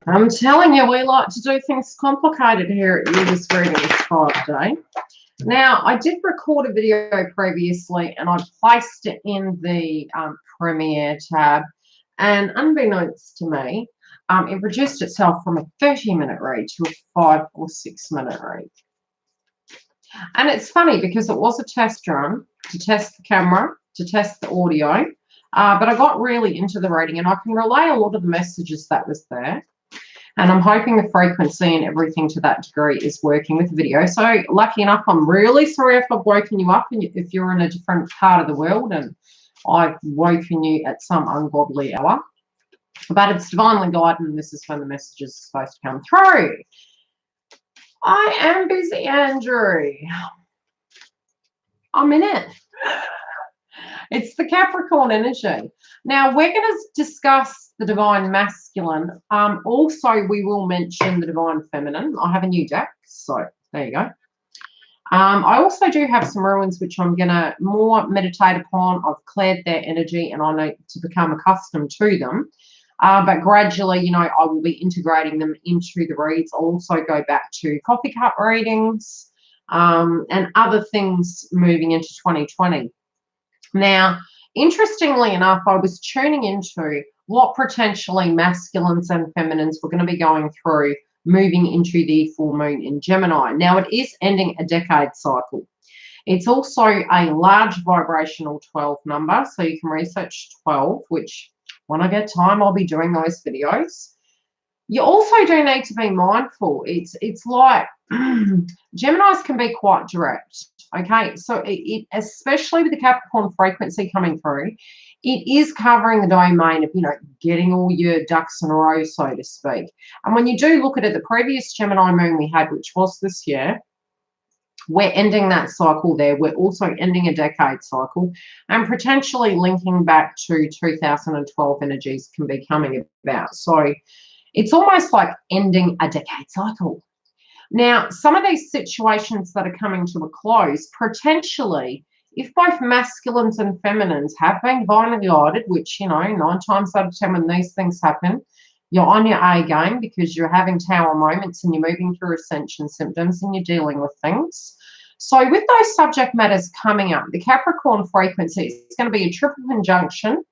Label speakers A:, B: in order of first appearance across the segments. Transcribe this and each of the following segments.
A: I'm telling you, we like to do things complicated here at Yildiz Readings 5-day. Now, I did record a video previously and I placed it in the Premiere tab, and unbeknownst to me, it reduced itself from a 30-minute read to a 5 or 6 minute read. And it's funny because it was a test run to test the camera, to test the audio, but I got really into the reading and I can relay a lot of the messages that was there. And I'm hoping the frequency and everything to that degree is working with the video. So lucky enough, I'm really sorry if I've woken you up and if you're in a different part of the world and I've woken you at some ungodly hour. But it's divinely guided and this is when the messages are supposed to come through. I am busy, Andrew. I'm in it. It's the Capricorn energy. Now, we're going to discuss the divine masculine. Also, we will mention the divine feminine. I have a new deck, so there you go. I also do have some ruins which I'm going to more meditate upon. I've cleared their energy and I need to become accustomed to them. But gradually, you know, I will be integrating them into the reads. I'll also go back to coffee cup readings and other things moving into 2020. Now, interestingly enough, I was tuning into what potentially masculines and feminines were going to be going through moving into the full moon in Gemini. Now, it is ending a decade cycle. It's also a large vibrational 12 number, so you can research 12, which when I get time, I'll be doing those videos. You also do need to be mindful. It's like Geminis can be quite direct. Okay, so it especially with the Capricorn frequency coming through, it is covering the domain of, you know, getting all your ducks in a row, so to speak. And when you do look at it, the previous Gemini moon we had, which was this year, we're ending that cycle there. We're also ending a decade cycle and potentially linking back to 2012 energies can be coming about. So it's almost like ending a decade cycle. Now, some of these situations that are coming to a close, potentially, if both masculines and feminines have been divinely guided, which, you know, 9 times out of 10 when these things happen, you're on your A game because you're having tower moments and you're moving through ascension symptoms and you're dealing with things. So with those subject matters coming up, the Capricorn frequency is going to be a triple conjunction.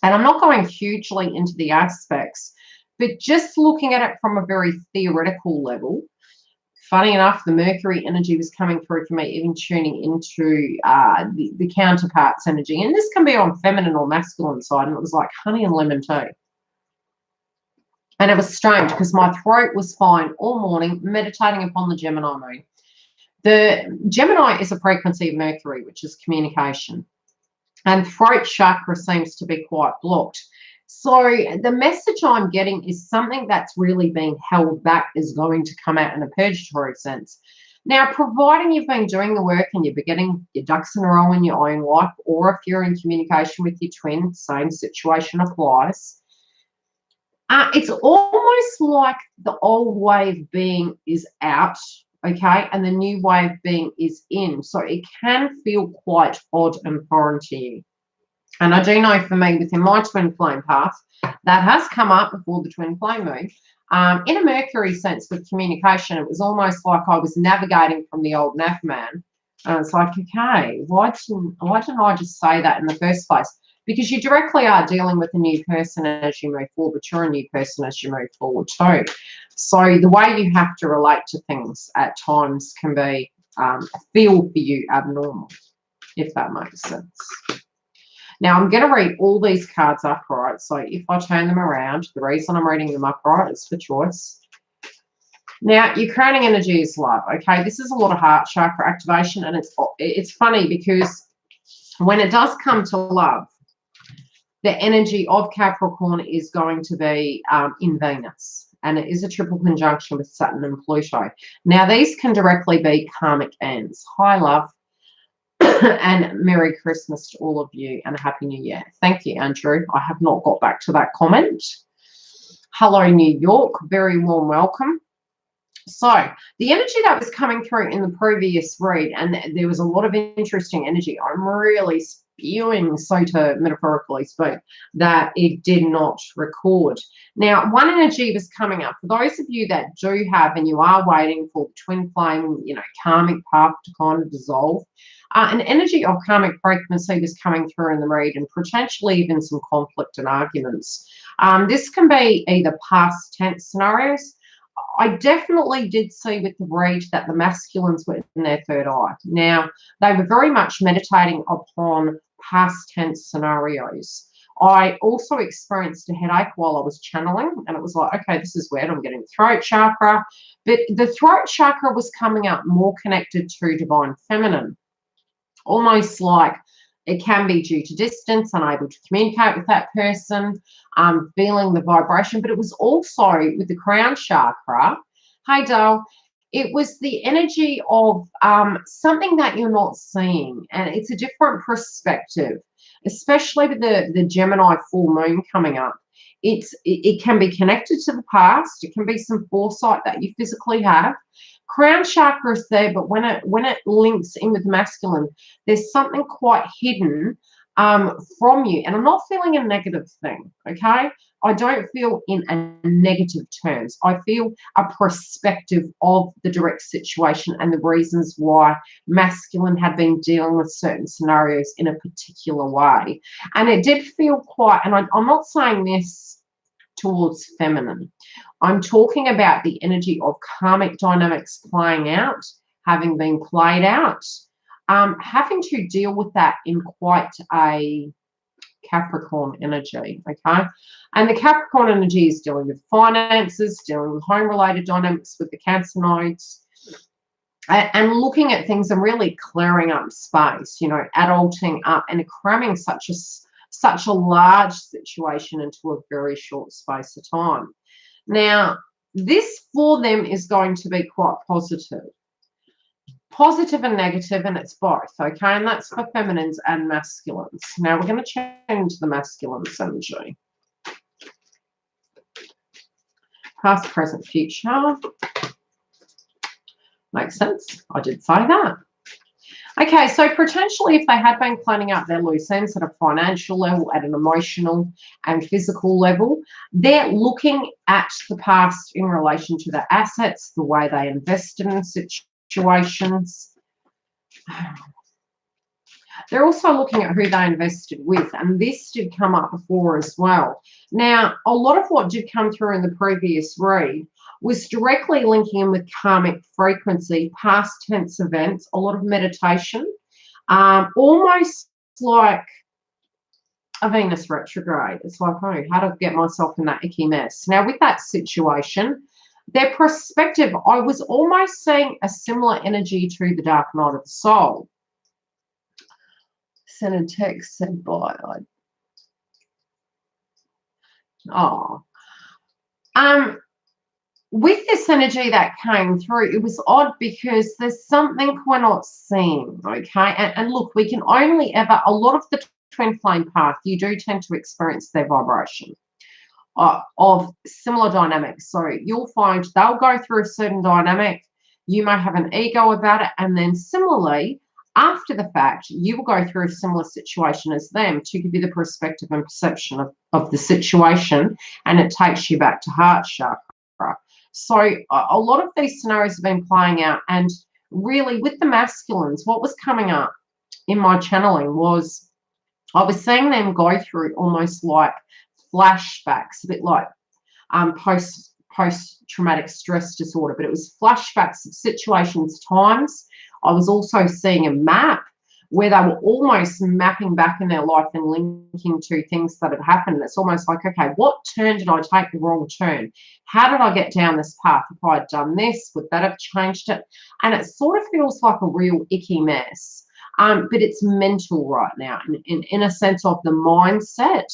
A: And I'm not going hugely into the aspects, but just looking at it from a very theoretical level. Funny enough, the Mercury energy was coming through for me, even tuning into the counterparts energy. And this can be on feminine or masculine side. And it was like honey and lemon tea. And it was strange because my throat was fine all morning, meditating upon the Gemini moon. The Gemini is a frequency of Mercury, which is communication. And throat chakra seems to be quite blocked. So the message I'm getting is something that's really being held back is going to come out in a purgatory sense. Now, providing you've been doing the work and you're getting your ducks in a row in your own life, or if you're in communication with your twin, same situation applies. It's almost like the old way of being is out, okay, and the new way of being is in. So it can feel quite odd and foreign to you. And I do know for me, within my twin flame path, that has come up before the twin flame moon. In a Mercury sense with communication, it was almost like I was navigating from the old nav man. And it's like, okay, why didn't I just say that in the first place? Because you directly are dealing with a new person as you move forward, but you're a new person as you move forward too. So the way you have to relate to things at times can be feel for you abnormal, if that makes sense. Now, I'm going to read all these cards upright. So if I turn them around, the reason I'm reading them upright is for choice. Now, your crowning energy is love. Okay, this is a lot of heart chakra activation. And it's funny because when it does come to love, the energy of Capricorn is going to be in Venus. And it is a triple conjunction with Saturn and Pluto. Now, these can directly be karmic ends. Hi, love. And Merry Christmas to all of you and a Happy New Year. Thank you, Andrew. I have not got back to that comment. Hello, New York. Very warm welcome. So the energy that was coming through in the previous read, and there was a lot of interesting energy. I'm really spewing, so to metaphorically speak, that it did not record. Now, one energy was coming up. For those of you that do have and you are waiting for the twin flame, karmic path to kind of dissolve, an energy of karmic frequency was coming through in the read, and potentially even some conflict and arguments. This can be either past tense scenarios. I definitely did see with the read that the masculines were in their third eye. Now, they were very much meditating upon past tense scenarios. I also experienced a headache while I was channeling, and it was like, okay, this is weird. I'm getting throat chakra. But the throat chakra was coming up more connected to divine feminine, almost like it can be due to distance, unable to communicate with that person, feeling the vibration. But it was also with the crown chakra. Hey, Dale. It was the energy of something that you're not seeing. And it's a different perspective, especially with the Gemini full moon coming up. It can be connected to the past. It can be some foresight that you physically have. Crown chakra is there, but when it links in with masculine, there's something quite hidden from you. And I'm not feeling a negative thing, okay? I don't feel in a negative terms. I feel a perspective of the direct situation and the reasons why masculine had been dealing with certain scenarios in a particular way. And it did feel quite, and I'm not saying this towards feminine. I'm talking about the energy of karmic dynamics playing out, having been played out, having to deal with that in quite a Capricorn energy, okay? And the Capricorn energy is dealing with finances, dealing with home-related dynamics with the Cancer nodes, and looking at things and really clearing up space, adulting up and cramming such a large situation into a very short space of time. Now, this for them is going to be quite positive and negative, and it's both, okay? And that's for feminines and masculines. Now, we're going to change the masculine's energy. Past, present, future. Makes sense. I did say that. Okay, so potentially if they had been planning out their loose ends at a financial level, at an emotional and physical level, they're looking at the past in relation to their assets, the way they invested in situations. They're also looking at who they invested with, and this did come up before as well. Now, a lot of what did come through in the previous read was directly linking in with karmic frequency, past tense events, a lot of meditation, almost like a Venus retrograde. It's like, oh, how to get myself in that icky mess. Now, with that situation, their perspective, I was almost seeing a similar energy to the dark night of the soul. Sent a text, said bye. With this energy that came through, it was odd because there's something we're not seeing, okay? And look, we can only ever, a lot of the twin flame path, you do tend to experience their vibration of similar dynamics. So you'll find they'll go through a certain dynamic, you may have an ego about it, and then similarly, after the fact, you will go through a similar situation as them to give you the perspective and perception of the situation, and it takes you back to heart chakra. So a lot of these scenarios have been playing out, and really with the masculines, what was coming up in my channeling was I was seeing them go through almost like flashbacks, a bit like post-traumatic stress disorder, but it was flashbacks of situations, times. I was also seeing a map where they were almost mapping back in their life and linking to things that had happened. It's almost like, okay, what turn did I take the wrong turn? How did I get down this path? If I had done this, would that have changed it? And it sort of feels like a real icky mess. But it's mental right now, in a sense of the mindset.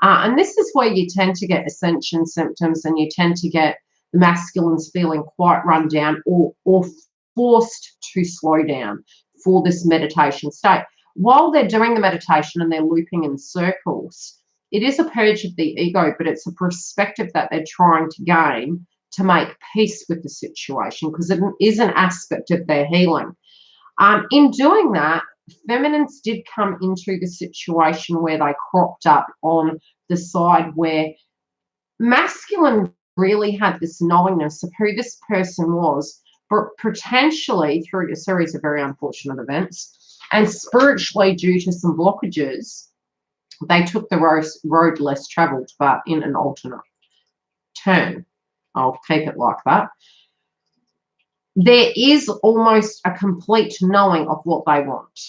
A: And this is where you tend to get ascension symptoms, and you tend to get the masculines feeling quite run down or forced to slow down for this meditation state. While they're doing the meditation and they're looping in circles, it is a purge of the ego, but it's a perspective that they're trying to gain to make peace with the situation, because it is an aspect of their healing. In doing that, feminines did come into the situation where they cropped up on the side where masculine really had this knowingness of who this person was, but potentially through a series of very unfortunate events and spiritually due to some blockages, they took the road less traveled, but in an alternate turn. I'll keep it like that. There is almost a complete knowing of what they want,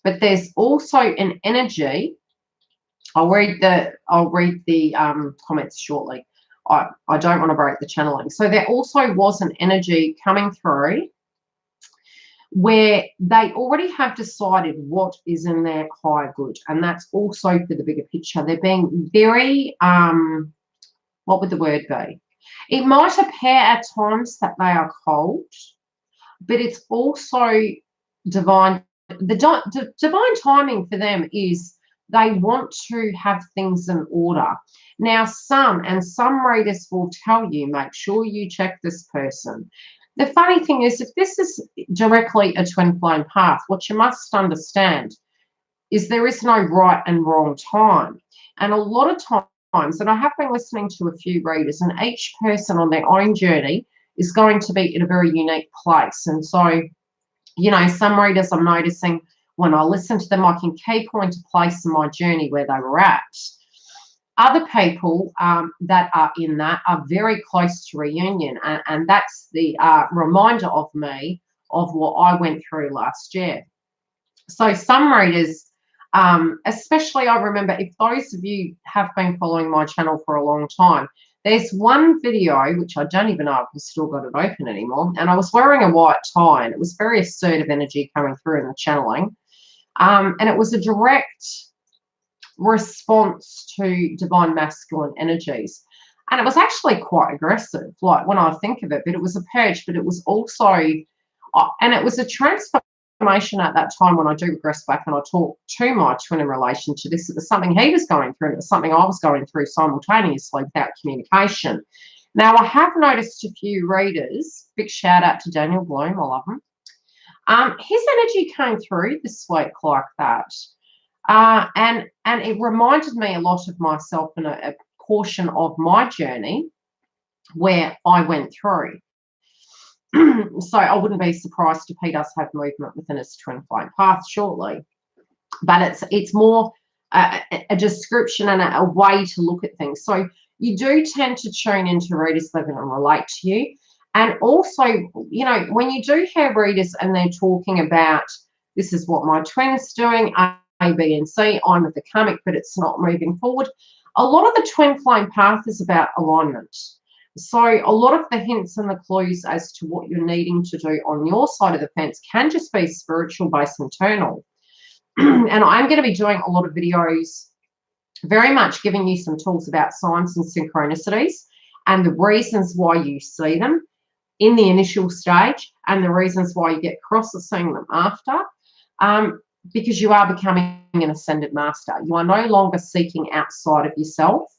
A: but there's also an energy. I'll read the comments shortly. I don't want to break the channeling. So there also was an energy coming through where they already have decided what is in their higher good, and that's also for the bigger picture. They're being very, what would the word be? It might appear at times that they are cold, but it's also divine. The divine timing for them is they want to have things in order. Now, some readers will tell you, make sure you check this person. The funny thing is, if this is directly a twin flame path, what you must understand is there is no right and wrong time. And a lot of times, and I have been listening to a few readers, and each person on their own journey is going to be in a very unique place. And so, you know, some readers I'm noticing when I listen to them, I can key point a place in my journey where they were at. Other people that are in that are very close to reunion, and that's the reminder of me of what I went through last year. So some readers, especially I remember, if those of you have been following my channel for a long time, there's one video, which I don't even know if I've still got it open anymore, and I was wearing a white tie, and it was very assertive energy coming through in the channeling. And it was a direct response to divine masculine energies. And it was actually quite aggressive, like when I think of it, but it was a purge, but it was also, and it was a transformation at that time when I do regress back and I talk to my twin in relation to this. It was something he was going through, and it was something I was going through simultaneously without communication. Now, I have noticed a few readers, big shout out to Daniel Bloom, I love him. His energy came through this week like that. And it reminded me a lot of myself in a portion of my journey where I went through. So I wouldn't be surprised if he does have movement within his twin flame path shortly. But it's more a description and a way to look at things. So you do tend to tune into readers that can relate to you. And also, you know, when you do hear readers and they're talking about, this is what my twin's doing, A, B, and C, I'm with the karmic, but it's not moving forward. A lot of the twin flame path is about alignment. So a lot of the hints and the clues as to what you're needing to do on your side of the fence can just be spiritual based internal. And I'm going to be doing a lot of videos very much giving you some tools about signs and synchronicities and the reasons why you see them in the initial stage and the reasons why you get cross at seeing them after, because you are becoming an ascended master. You are no longer seeking outside of yourself.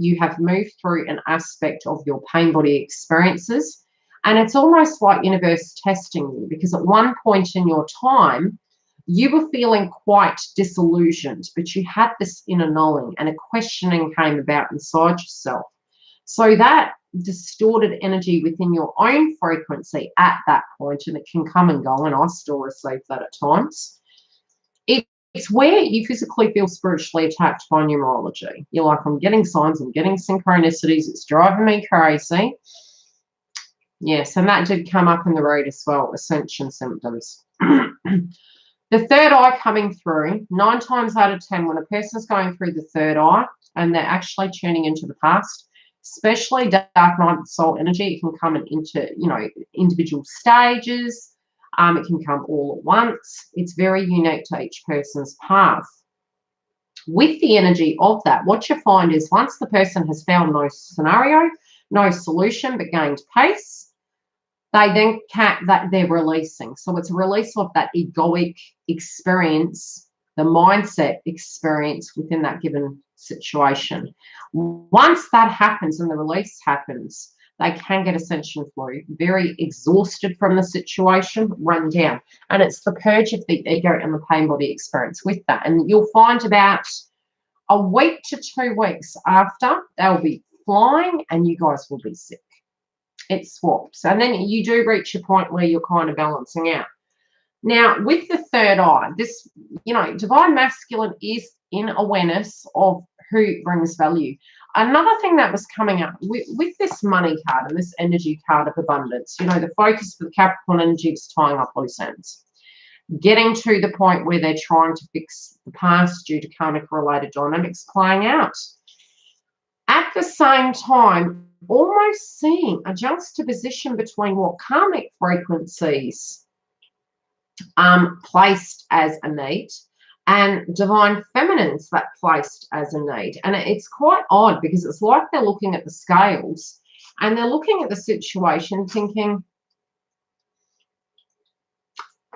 A: You have moved through an aspect of your pain body experiences, and it's almost like universe testing you, because at one point in your time, you were feeling quite disillusioned, but you had this inner knowing and a questioning came about inside yourself. So that distorted energy within your own frequency at that point, and it can come and go, and I still receive that at times. It's where you physically feel spiritually attacked by numerology. You're like, I'm getting signs, I'm getting synchronicities, it's driving me crazy. Yes, and that did come up in the read as well, Ascension Symptoms. The third eye coming through, 9 times out of 10, when a person's going through the third eye and they're actually tuning into the past, especially dark night soul energy, it can come into, you know, individual stages. It can come all at once. It's very unique to each person's path. With the energy of that, what you find is once the person has found no scenario, no solution, but gained pace, they then they're releasing. So it's a release of that egoic experience, the mindset experience within that given situation. Once that happens and the release happens, They can get ascension flu, very exhausted from the situation, run down. And it's the purge of the ego and the pain body experience with that. And you'll find about a week to 2 weeks after, they'll be flying and you guys will be sick. It swaps. And then you do reach a point where you're kind of balancing out. Now, with the third eye, this, divine masculine is in awareness of who brings value. Another thing that was coming up with this money card and this energy card of abundance, the focus for the Capricorn energy is tying up loose ends, getting to the point where they're trying to fix the past due to karmic-related dynamics playing out. At the same time, almost seeing a juxtaposition between what karmic frequencies placed as a need and divine feminines that placed as a need. And it's quite odd because it's like they're looking at the scales and they're looking at the situation thinking,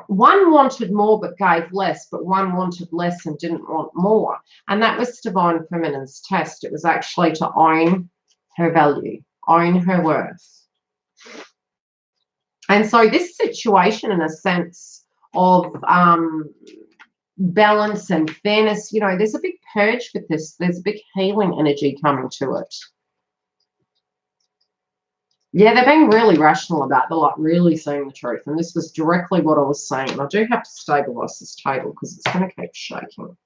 A: one wanted more but gave less, but one wanted less and didn't want more. And that was divine feminine's test. It was actually to own her value, own her worth. And so this situation, in a sense of balance and fairness, there's a big purge with this. There's a big healing energy coming to it. Yeah, they're being really rational about it. They're really seeing the truth. And this was directly what I was saying. And I do have to stabilize this table because it's going to keep shaking.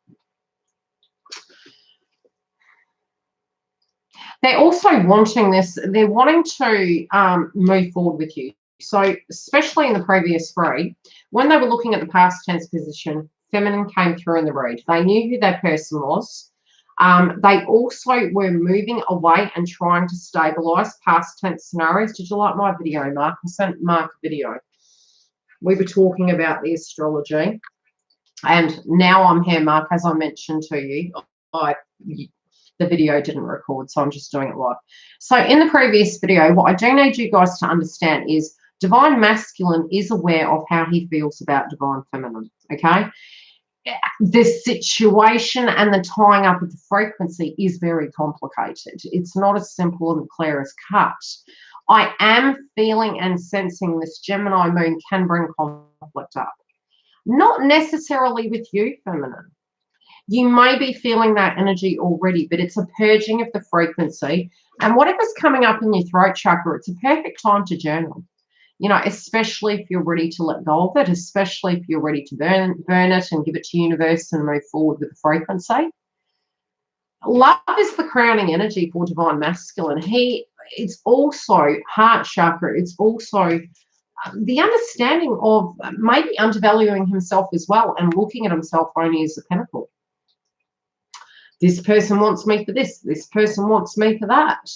A: They're also wanting this. They're wanting to move forward with you. So especially in the previous read, when they were looking at the past tense position, feminine came through in the read. They knew who their person was. They also were moving away and trying to stabilize past tense scenarios. Did you like my video, Mark? I sent Mark a video. We were talking about the astrology. And now I'm here, Mark, as I mentioned to you. The video didn't record, so I'm just doing it live. So in the previous video, what I do need you guys to understand is divine masculine is aware of how he feels about divine feminine, okay? The situation and the tying up of the frequency is very complicated. It's not as simple and clear as cut. I am feeling and sensing this Gemini moon can bring conflict up. Not necessarily with you, feminine. You may be feeling that energy already, but it's a purging of the frequency. And whatever's coming up in your throat chakra, it's a perfect time to journal. Especially if you're ready to let go of it, especially if you're ready to burn it and give it to universe and move forward with the frequency. Love is the crowning energy for divine masculine. It's also heart chakra. It's also the understanding of maybe undervaluing himself as well and looking at himself only as a pinnacle. This person wants me for this. This person wants me for that.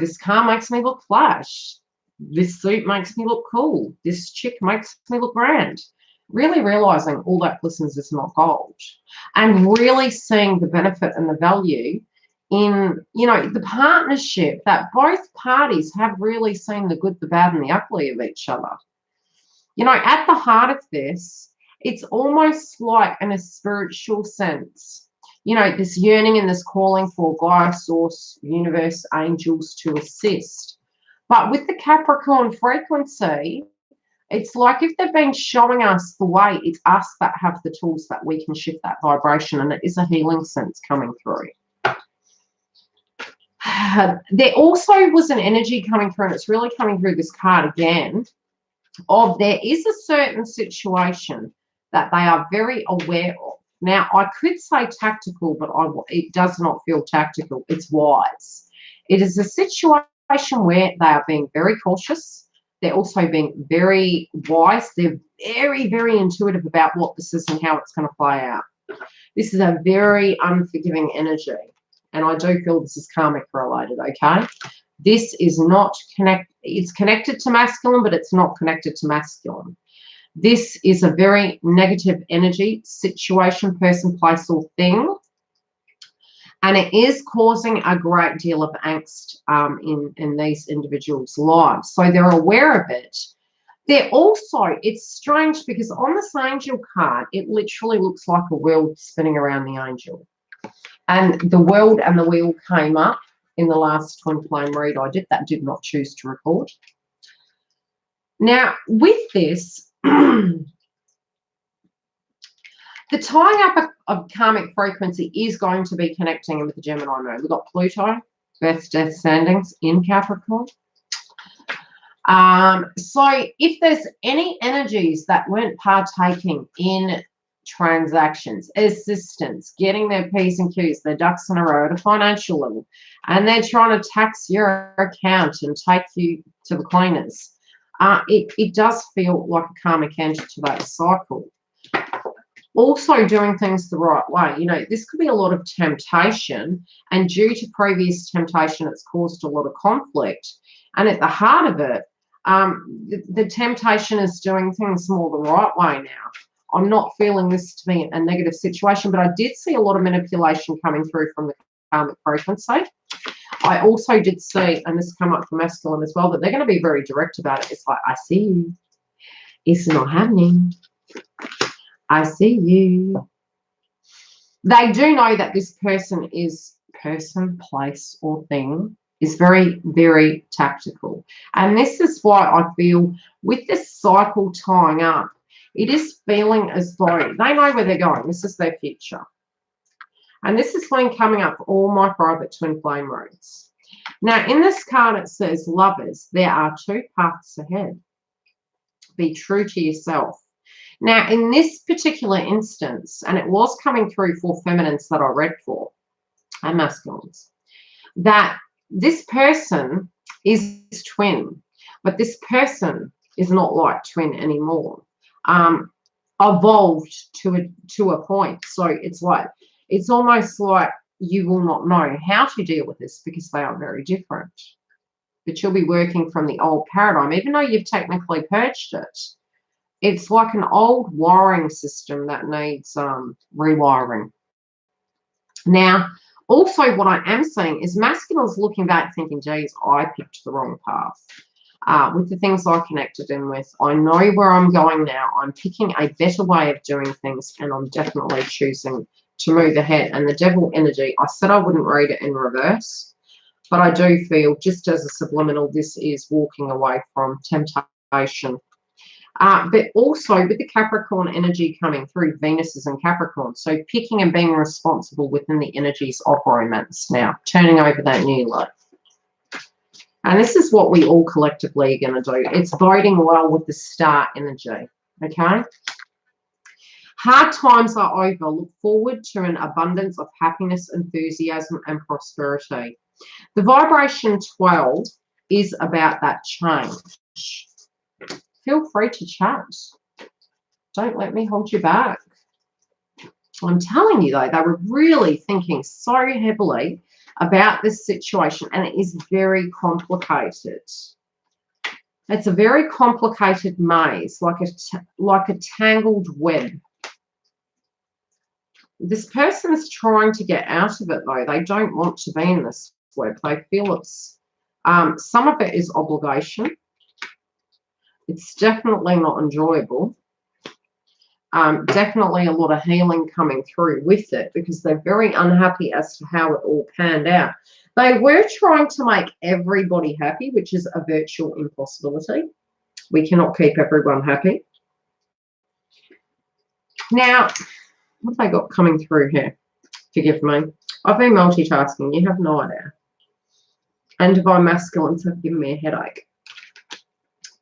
A: This car makes me look flash. This suit makes me look cool. This chick makes me look grand. Really realizing all that glistens is not gold. And really seeing the benefit and the value in, the partnership that both parties have really seen the good, the bad, and the ugly of each other. At the heart of this, it's almost like in a spiritual sense, this yearning and this calling for Gaia, source, universe, angels to assist. But with the Capricorn frequency, it's like if they've been showing us the way, it's us that have the tools that we can shift that vibration, and it is a healing sense coming through. There also was an energy coming through, and it's really coming through this card again, of there is a certain situation that they are very aware of. Now, I could say tactical, but it does not feel tactical. It's wise. It is a situation where they are being very cautious. They're also being very wise. They're very, very intuitive about what this is and how it's going to play out. This is a very unforgiving energy, and I do feel this is karmic related, okay? This is not it's connected to masculine, but it's not connected to masculine. This is a very negative energy situation, person, place, or thing. And it is causing a great deal of angst in these individuals' lives. So they're aware of it. They're also, it's strange because on this angel card, it literally looks like a wheel spinning around the angel. And the world and the wheel came up in the last twin flame read I did not choose to record. Now, with this, the tying up of karmic frequency is going to be connecting with the Gemini moon. We've got Pluto, birth, death, standings in Capricorn. So if there's any energies that weren't partaking in transactions, assistance, getting their P's and Q's, their ducks in a row at a financial level, and they're trying to tax your account and take you to the cleaners, it does feel like a karmic end to that cycle. Also doing things the right way. You know, this could be a lot of temptation, and due to previous temptation, it's caused a lot of conflict. And at the heart of it, the temptation is doing things more the right way now. I'm not feeling this to be a negative situation, but I did see a lot of manipulation coming through from the karmic frequency. I also did see, and this come up for masculine as well, that they're going to be very direct about it. It's like, I see you. It's not happening. I see you. They do know that this person, place, or thing is very, very tactical. And this is why I feel with this cycle tying up, it is feeling as though they know where they're going. This is their future. And this is when coming up for all my private twin flame reads. Now, in this card, it says, lovers, there are two paths ahead. Be true to yourself. Now, in this particular instance, and it was coming through for feminines that I read for, and masculines, that this person is twin, but this person is not like twin anymore. Evolved to a point. So it's like, it's almost like you will not know how to deal with this because they are very different. But you'll be working from the old paradigm, even though you've technically purged it. It's like an old wiring system that needs rewiring. Now, also what I am seeing is masculines looking back thinking, geez, I picked the wrong path. With the things I connected in with, I know where I'm going now. I'm picking a better way of doing things, and I'm definitely choosing to move ahead. And the devil energy, I said I wouldn't read it in reverse, but I do feel, just as a subliminal, this is walking away from temptation. But also with the Capricorn energy coming through, Venus is in Capricorn. So picking and being responsible within the energies of romance now, turning over that new leaf. And this is what we all collectively are going to do. It's voting well with the star energy, okay? Hard times are over. Look forward to an abundance of happiness, enthusiasm, and prosperity. The vibration 12 is about that change. Feel free to chat. Don't let me hold you back. I'm telling you, though, they were really thinking so heavily about this situation, and it is very complicated. It's a very complicated maze, like a tangled web. This person's trying to get out of it, though. They don't want to be in this web. They feel it's some of it is obligation. It's definitely not enjoyable. Definitely a lot of healing coming through with it because they're very unhappy as to how it all panned out. They were trying to make everybody happy, which is a virtual impossibility. We cannot keep everyone happy. Now, what have they got coming through here? Forgive me. I've been multitasking. You have no idea. And divine masculines have given me a headache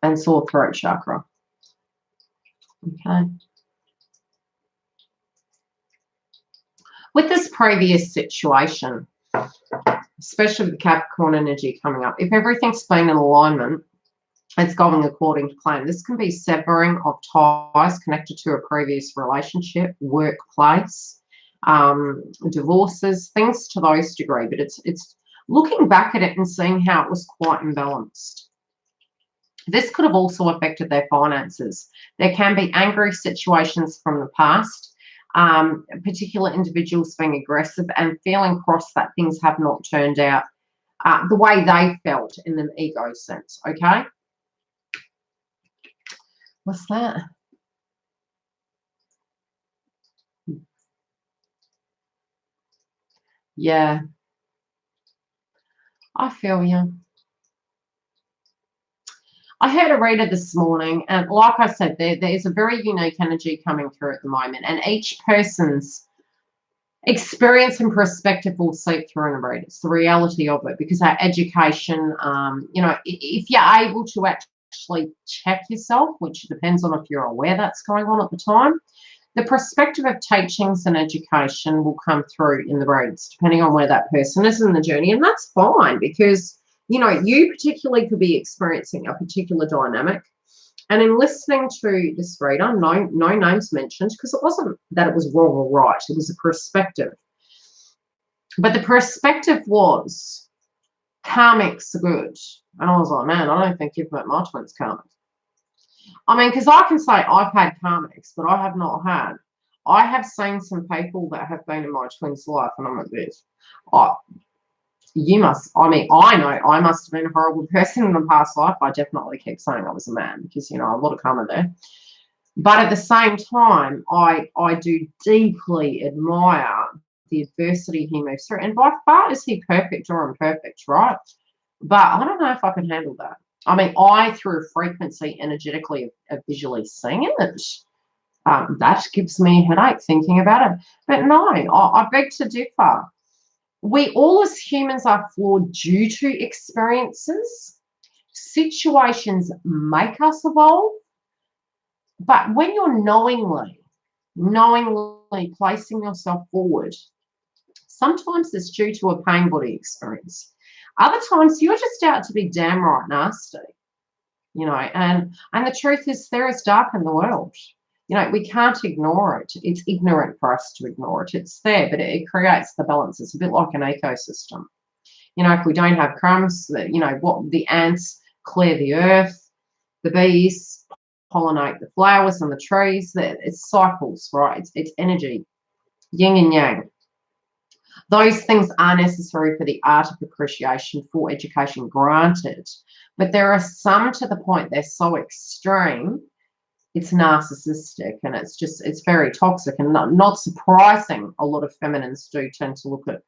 A: and sore throat chakra. Okay. With this previous situation, especially with the Capricorn energy coming up, if everything's been in alignment, it's going according to plan. This can be severing of ties connected to a previous relationship, workplace, divorces, things to those degree. But it's looking back at it and seeing how it was quite imbalanced. This could have also affected their finances. There can be angry situations from the past. Particular individuals being aggressive and feeling cross that things have not turned out the way they felt in an ego sense, okay? What's that? Yeah. I feel you. I heard a reader this morning, and like I said, there is a very unique energy coming through at the moment, and each person's experience and perspective will seep through and read. It's the reality of it, because our education, if you're able to actually check yourself, which depends on if you're aware that's going on at the time, the perspective of teachings and education will come through in the reads, depending on where that person is in the journey. And that's fine, because, you particularly could be experiencing a particular dynamic. And in listening to this reader, no names mentioned, because it wasn't that it was wrong or right, it was a perspective. But the perspective was karmics are good. And I was like, man, I don't think you've met my twins karmic. I mean, because I can say I've had karmics, but I have not had. I have seen some people that have been in my twins' life, and I'm like this. I know I must have been a horrible person in a past life. I definitely keep saying I was a man, because, a lot of karma there. But at the same time, I do deeply admire the adversity he moves through. And by far is he perfect or imperfect, right? But I don't know if I can handle that. I mean, through a frequency energetically of visually seeing it, that gives me a headache thinking about it. But no, I beg to differ. We all as humans are flawed due to experiences. Situations make us evolve. But when you're knowingly placing yourself forward, sometimes it's due to a pain body experience. Other times you're just out to be damn right nasty, and the truth is there is dark in the world. We can't ignore it. It's ignorant for us to ignore it. It's there, but it creates the balance. It's a bit like an ecosystem. If we don't have crumbs, what the ants clear the earth, the bees pollinate the flowers and the trees. It's cycles, right? It's energy, yin and yang. Those things are necessary for the art of appreciation, for education, granted. But there are some to the point they're so extreme, it's narcissistic, and it's very toxic, and not surprising. A lot of feminines do tend to look at,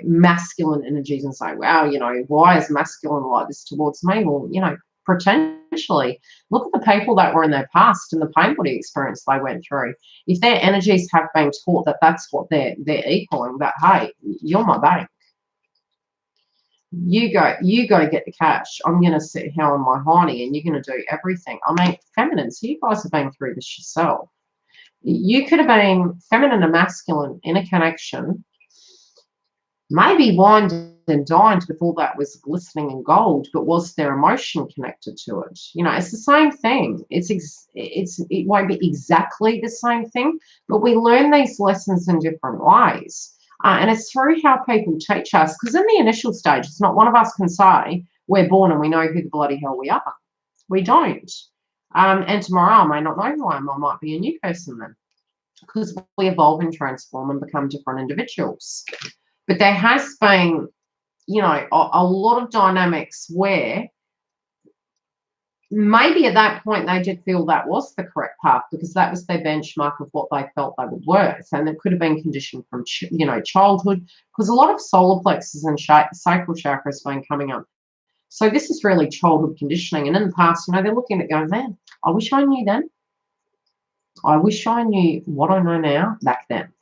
A: masculine energies and say, wow, why is masculine like this towards me? Well, potentially look at the people that were in their past and the pain body experience they went through. If their energies have been taught that that's what they're equaling, that, hey, you're my bank, you go get the cash, I'm going to sit here on my hiney and you're going to do everything. I mean, feminines, you guys have been through this yourself. You could have been feminine and masculine in a connection, maybe wined and dined with all that was glistening and gold, but was there emotion connected to it? It's the same thing. It won't be exactly the same thing, but we learn these lessons in different ways. And it's through how people teach us, because in the initial stage, it's not one of us can say we're born and we know who the bloody hell we are. We don't. And tomorrow I may not know who I am. I might be a new person then, because we evolve and transform and become different individuals. But there has been, a lot of dynamics where maybe at that point they did feel that was the correct path, because that was their benchmark of what they felt they were worth. And it could have been conditioned from, childhood, because a lot of solar plexus and sacral chakra has been coming up. So this is really childhood conditioning. And in the past, they're looking at going, man, I wish I knew then. I wish I knew what I know now back then,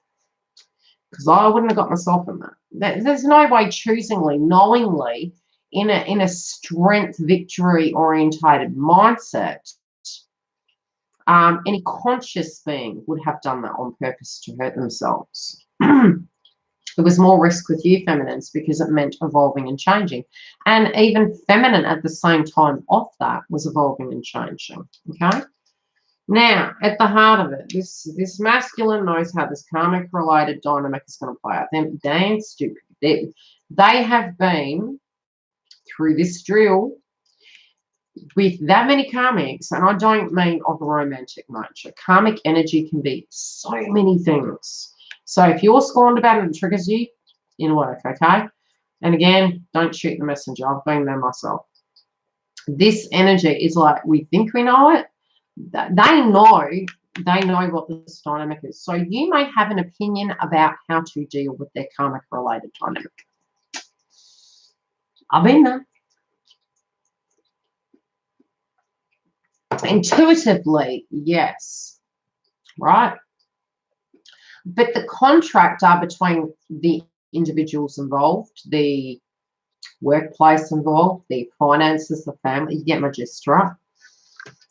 A: because I wouldn't have got myself in that. There's no way choosingly, knowingly, in a strength, victory orientated mindset, any conscious being would have done that on purpose to hurt themselves. There was more risk with you feminines because it meant evolving and changing. And even feminine at the same time of that was evolving and changing. Okay? Now, at the heart of it, this masculine knows how this karmic related dynamic is going to play out. They ain't stupid. They have been through this drill with that many karmics, and I don't mean of a romantic nature. Karmic energy can be so many things. So if you're scorned about it and triggers you, in work, okay? And again, don't shoot the messenger. I've been there myself. This energy is like, we think we know it. They know what this dynamic is. So you may have an opinion about how to deal with their karmic related dynamic. I've been there. Intuitively, yes. Right? But the contract are between the individuals involved, the workplace involved, the finances, the family. You get my gist, right?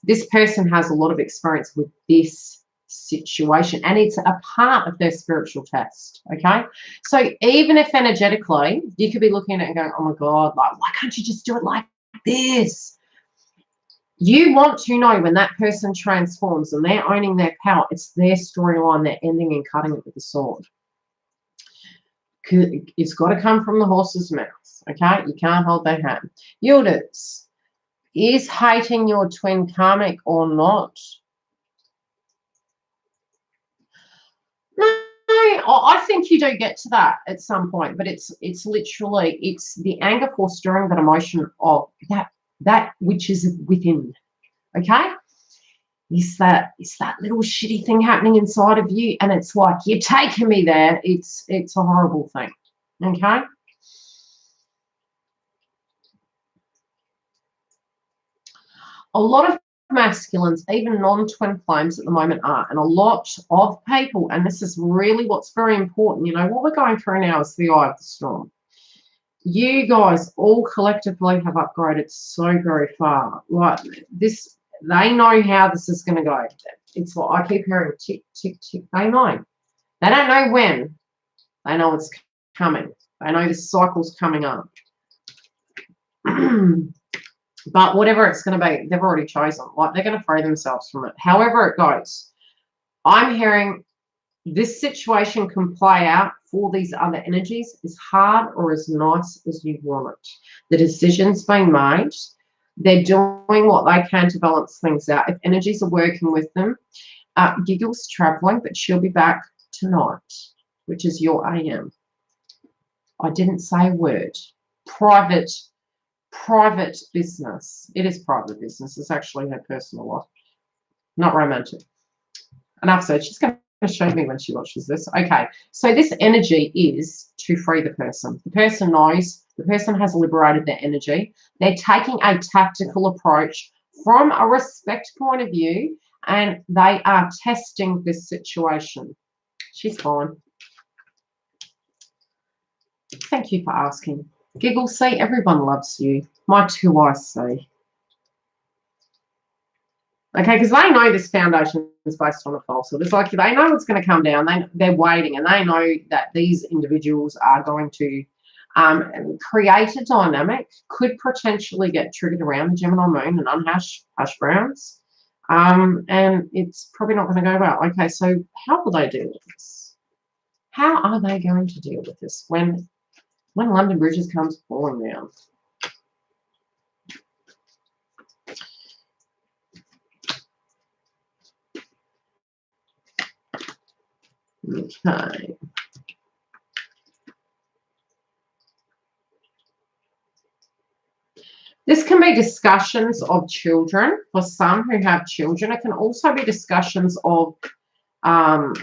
A: This person has a lot of experience with this situation, and it's a part of their spiritual test. Okay, so even if energetically you could be looking at it and going, oh my god, like, why can't you just do it like this? You want to know when that person transforms and they're owning their power, it's their storyline, they're ending and cutting it with a sword. It's got to come from the horse's mouth. Okay, you can't hold their hand. Yildiz, is hating your twin karmic or not? No, I think you do get to that at some point, but it's literally, it's the anger for stirring that emotion of that which is within. Okay, it's that little shitty thing happening inside of you, and it's like, you're taking me there. It's a horrible thing. Okay. A lot of masculines, even non-twin flames at the moment are, and a lot of people, and this is really what's very important, you know, what we're going through now is the eye of the storm. You guys all collectively have upgraded so very far. Like this, they know how this is going to go. It's what I keep hearing, tick, tick, tick. They know. They don't know when. They know it's coming. They know this cycle's coming up. But whatever it's going to be, they've already chosen. Like, they're going to free themselves from it. However it goes, I'm hearing this situation can play out for these other energies as hard or as nice as you want it. The decision's been made. They're doing what they can to balance things out. If energies are working with them, Giggle's traveling, but she'll be back tonight, which is your AM. I didn't say a word. Private business. It is private business. It's actually her personal life. Not romantic. Enough said. She's going to show me when she watches this. Okay. So this energy is to free the person. The person knows. The person has liberated their energy. They're taking a tactical approach from a respect point of view, and they are testing this situation. She's fine. Thank you for asking. Giggle, see, everyone loves you. My two eyes see. Okay, because they know this foundation is based on a falsehood. It's like they know it's going to come down. They're waiting, and they know that these individuals are going to create a dynamic, could potentially get triggered around the Gemini moon and unhash hash browns. And it's probably not going to go well. Okay, so how will they deal with this? How are they going to deal with this when London Bridges comes falling down? Okay. This can be discussions of children for some who have children. It can also be discussions of how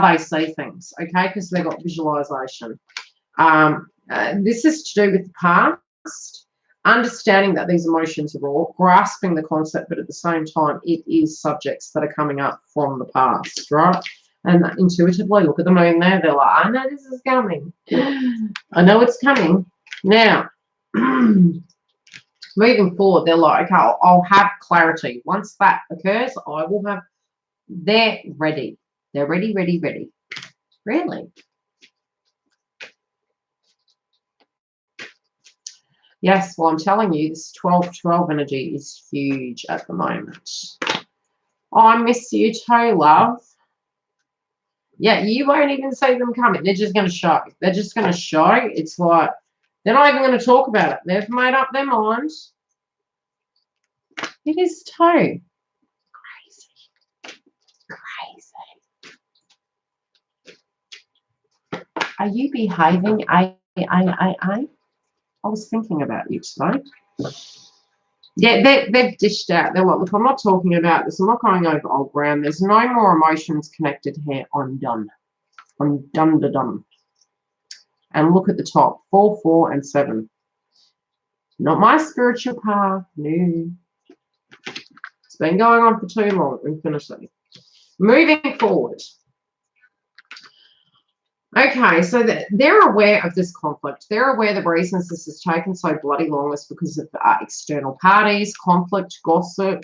A: they see things, okay, because they've got visualization. This is to do with the past, understanding that these emotions are raw, grasping the concept, but at the same time, it is subjects that are coming up from the past, right? And intuitively look at the moon there. They're like, I know this is coming. I know it's coming. Now, moving forward, they're like, okay, I'll have clarity. Once that occurs, I will have, they're ready. They're ready, ready, ready. Really? Yes, well, I'm telling you, this 12-12 energy is huge at the moment. Oh, I miss you too, love. Yeah, you won't even see them coming. They're just going to show. They're just going to show. It's like, they're not even going to talk about it. They've made up their minds. It is too. Crazy. Are you behaving? I was thinking about you today. Yeah, they've dished out. They're like, look, I'm not talking about this. I'm not going over old ground. There's no more emotions connected here. I'm done. I'm done. And look at the top, 4, 4, and 7. Not my spiritual path. No. It's been going on for too long. Infinity. Moving forward. Okay, so they're aware of this conflict. They're aware the reasons this has taken so bloody long is because of external parties, conflict, gossip.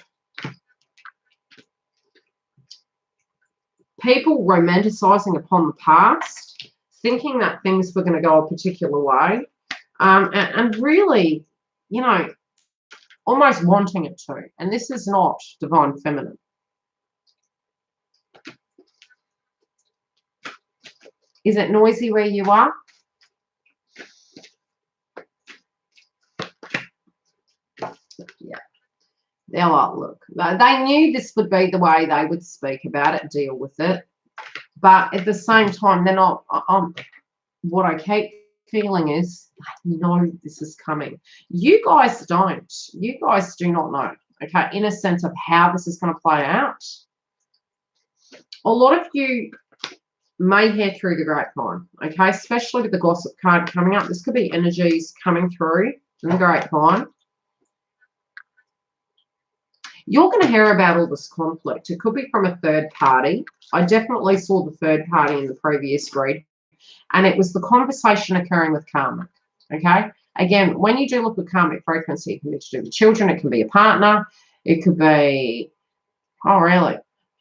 A: People romanticizing upon the past, thinking that things were going to go a particular way, and really, you know, almost wanting it to. And this is not divine feminine. Is it noisy where you are? Yeah. They're like, look, they knew this would be the way they would speak about it, deal with it. But at the same time, they're not, what I keep feeling is, I know this is coming. You guys don't. You guys do not know, okay, in a sense of how this is going to play out. A lot of you may hear through the grapevine, okay, especially with the gossip card coming up. This could be energies coming through in the grapevine. You're going to hear about all this conflict. It could be from a third party. I definitely saw the third party in the previous read, and it was the conversation occurring with karmic, okay? Again, when you do look at karmic frequency, it can be to do with children, it can be a partner, it could be, oh, really?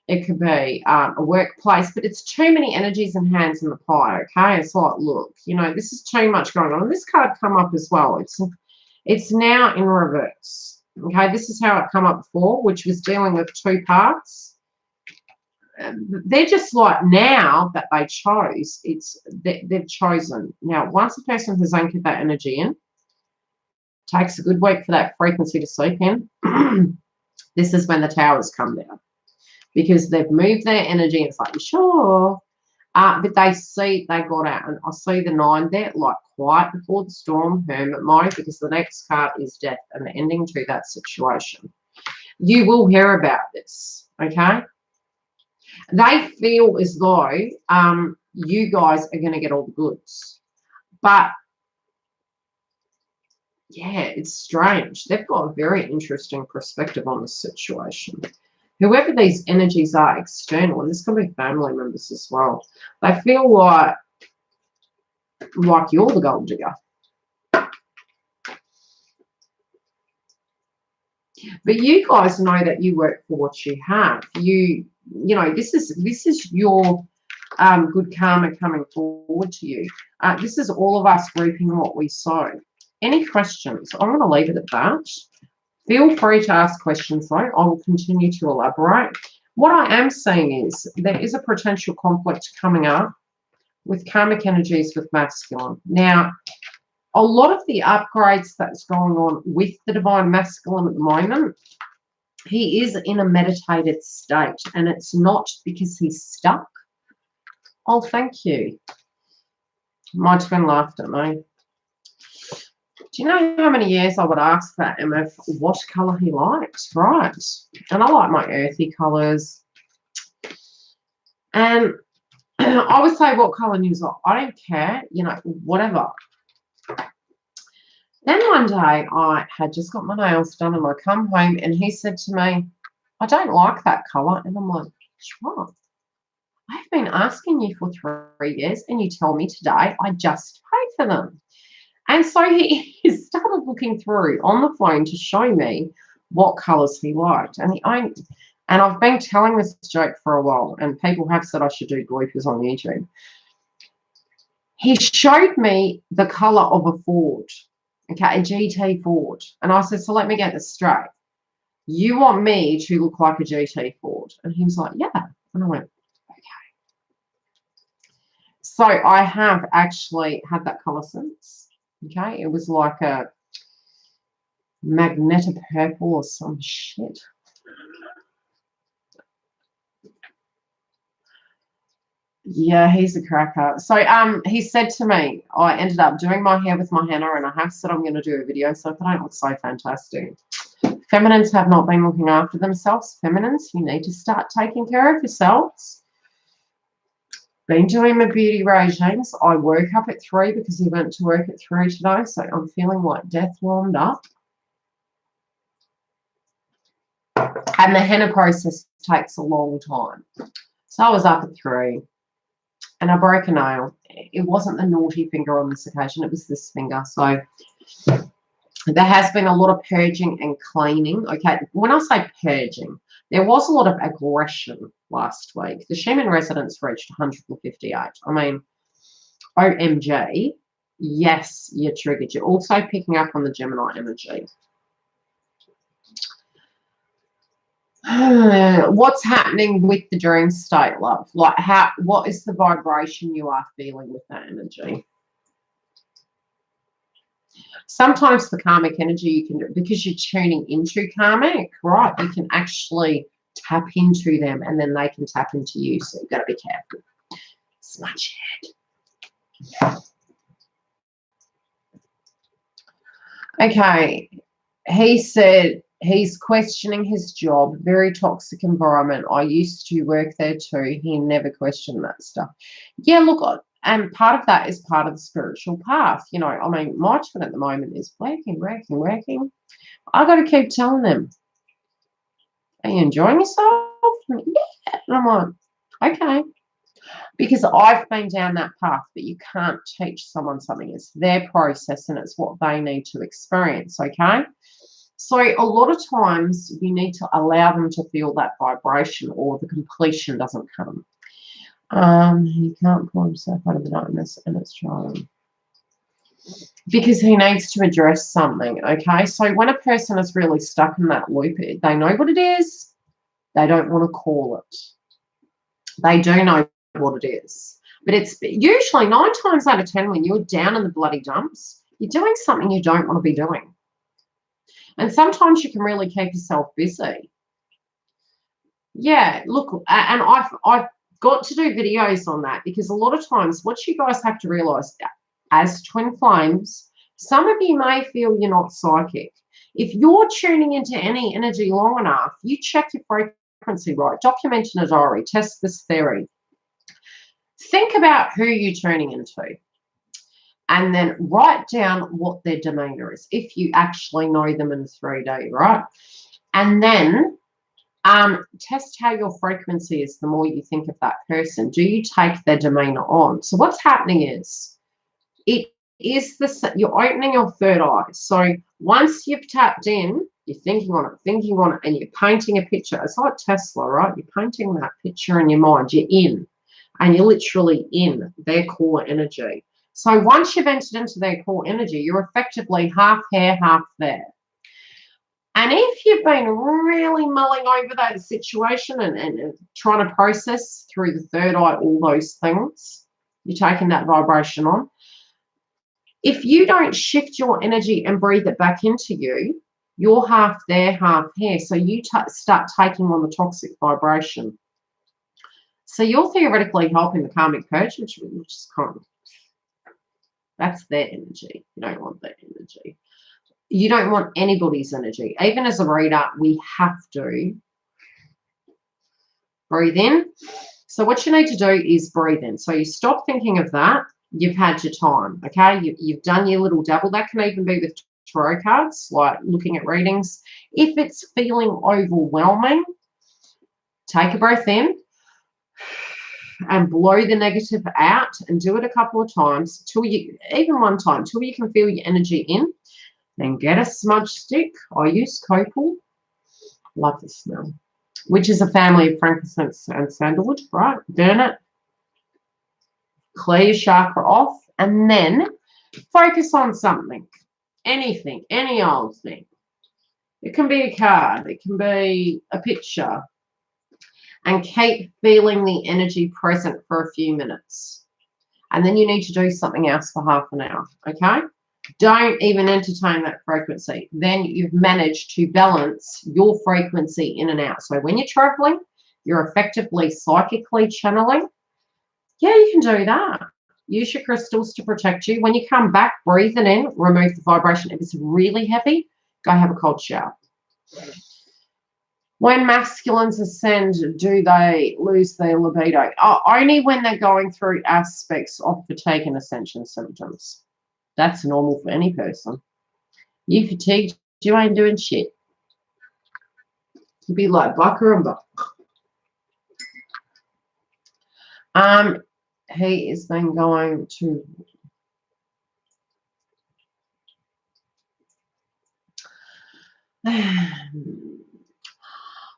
A: It could be a workplace, but it's too many energies and hands in the pie, okay? It's like, look, you know, this is too much going on. And this card come up as well. It's now in reverse. Okay, this is how it come up before, which was dealing with two parts. They're just like, now that they chose, they've chosen. Now, once a person has anchored that energy in, takes a good week for that frequency to seep in. This is when the towers come down, because they've moved their energy. It's like, sure. But they got out, and I see the 9 there, like quiet before the storm, hermit mode, because the next card is death and the ending to that situation. You will hear about this, okay? They feel as though you guys are going to get all the goods. But, yeah, it's strange. They've got a very interesting perspective on the situation. Whoever these energies are external, and this can be family members as well, they feel like you're the gold digger. But you guys know that you work for what you have. You know, this is your good karma coming forward to you. This is all of us reaping what we sow. Any questions? I'm going to leave it at that. Feel free to ask questions, though. I will continue to elaborate. What I am saying is there is a potential conflict coming up with karmic energies with masculine. Now, a lot of the upgrades that's going on with the divine masculine at the moment, he is in a meditated state, and it's not because he's stuck. Oh, thank you. My twin laughed at me. Do you know how many years I would ask that MF what colour he liked? Right. And I like my earthy colours. And I would say, what colour news? I don't care, you know, whatever. Then one day I had just got my nails done and I come home and he said to me, I don't like that colour. And I'm like, what? I've been asking you for 3 years and you tell me today I just paid for them. And so he started looking through on the phone to show me what colours he liked. And I've been telling this joke for a while, and people have said I should do bloopers on YouTube. He showed me the colour of a Ford, okay, a GT Ford. And I said, so let me get this straight. You want me to look like a GT Ford? And he was like, yeah. And I went, okay. So I have actually had that colour since. Okay, it was like a magnetic purple or some shit. Yeah, he's a cracker. So he said to me, I ended up doing my hair with my henna, and I have said I'm going to do a video, so if I don't look so fantastic. Feminines have not been looking after themselves. Feminines, you need to start taking care of yourselves. Been doing my beauty regimes. I woke up at 3 because he went to work at 3 today, so I'm feeling like death warmed up. And the henna process takes a long time. So I was up at 3 and I broke a nail. It wasn't the naughty finger on this occasion, it was this finger. So there has been a lot of purging and cleaning. Okay, when I say purging, there was a lot of aggression last week. The Schumann resonance reached 158. I mean, OMG, yes, you're triggered. You're also picking up on the Gemini energy. What's happening with the dream state, love? Like, what is the vibration you are feeling with that energy? Sometimes the karmic energy you can do, because you're tuning into karmic, right? You can actually tap into them and then they can tap into you. So you've got to be careful. Smudge head. Okay. He said he's questioning his job. Very toxic environment. I used to work there too. He never questioned that stuff. Yeah, look, and part of that is part of the spiritual path. You know, I mean, my twin at the moment is working. I got to keep telling them, are you enjoying yourself? Yeah. And I'm like, okay. Because I've been down that path, but you can't teach someone something. It's their process and it's what they need to experience, okay? So a lot of times you need to allow them to feel that vibration or the completion doesn't come. He can't pull himself out of the darkness and it's trying. Because he needs to address something, okay? So when a person is really stuck in that loop, they know what it is. They don't want to call it. They do know what it is. But it's usually 9 times out of 10 when you're down in the bloody dumps, you're doing something you don't want to be doing. And sometimes you can really keep yourself busy. Yeah, look, and I've got to do videos on that because a lot of times what you guys have to realise as twin flames, some of you may feel you're not psychic. If you're tuning into any energy long enough, you check your frequency right, document in a diary, test this theory. Think about who you're tuning into and then write down what their demeanor is if you actually know them in 3D, right? And then test how your frequency is the more you think of that person. Do you take their demeanor on? So what's happening is you're opening your third eye. So once you've tapped in, you're thinking on it, and you're painting a picture. It's like Tesla, right? You're painting that picture in your mind. You're in, and you're literally in their core energy. So once you've entered into their core energy, you're effectively half here, half there. And if you've been really mulling over that situation and trying to process through the third eye all those things, you're taking that vibration on. If you don't shift your energy and breathe it back into you, you're half there, half here. So you start taking on the toxic vibration. So you're theoretically helping the karmic purge, which is kind of, that's their energy. You don't want that energy. You don't want anybody's energy. Even as a reader, we have to breathe in. So what you need to do is breathe in. So you stop thinking of that. You've had your time, okay? You've done your little dabble. That can even be with tarot cards, like looking at readings. If it's feeling overwhelming, take a breath in and blow the negative out and do it a couple of times, even one time, till you can feel your energy in. Then get a smudge stick. I use copal. Love the smell. Which is a family of frankincense and sandalwood, right? Burn it. Clear your chakra off. And then focus on something. Anything. Any old thing. It can be a card. It can be a picture. And keep feeling the energy present for a few minutes. And then you need to do something else for half an hour, okay? Don't even entertain that frequency. Then you've managed to balance your frequency in and out. So when you're traveling, you're effectively psychically channeling. Yeah, you can do that. Use your crystals to protect you. When you come back, breathe it in, remove the vibration. If it's really heavy, go have a cold shower. When masculines ascend, do they lose their libido? Only when they're going through aspects of fatigue and ascension symptoms. That's normal for any person. You fatigued, you ain't doing shit. You'd be like Buckarumba. He is then going to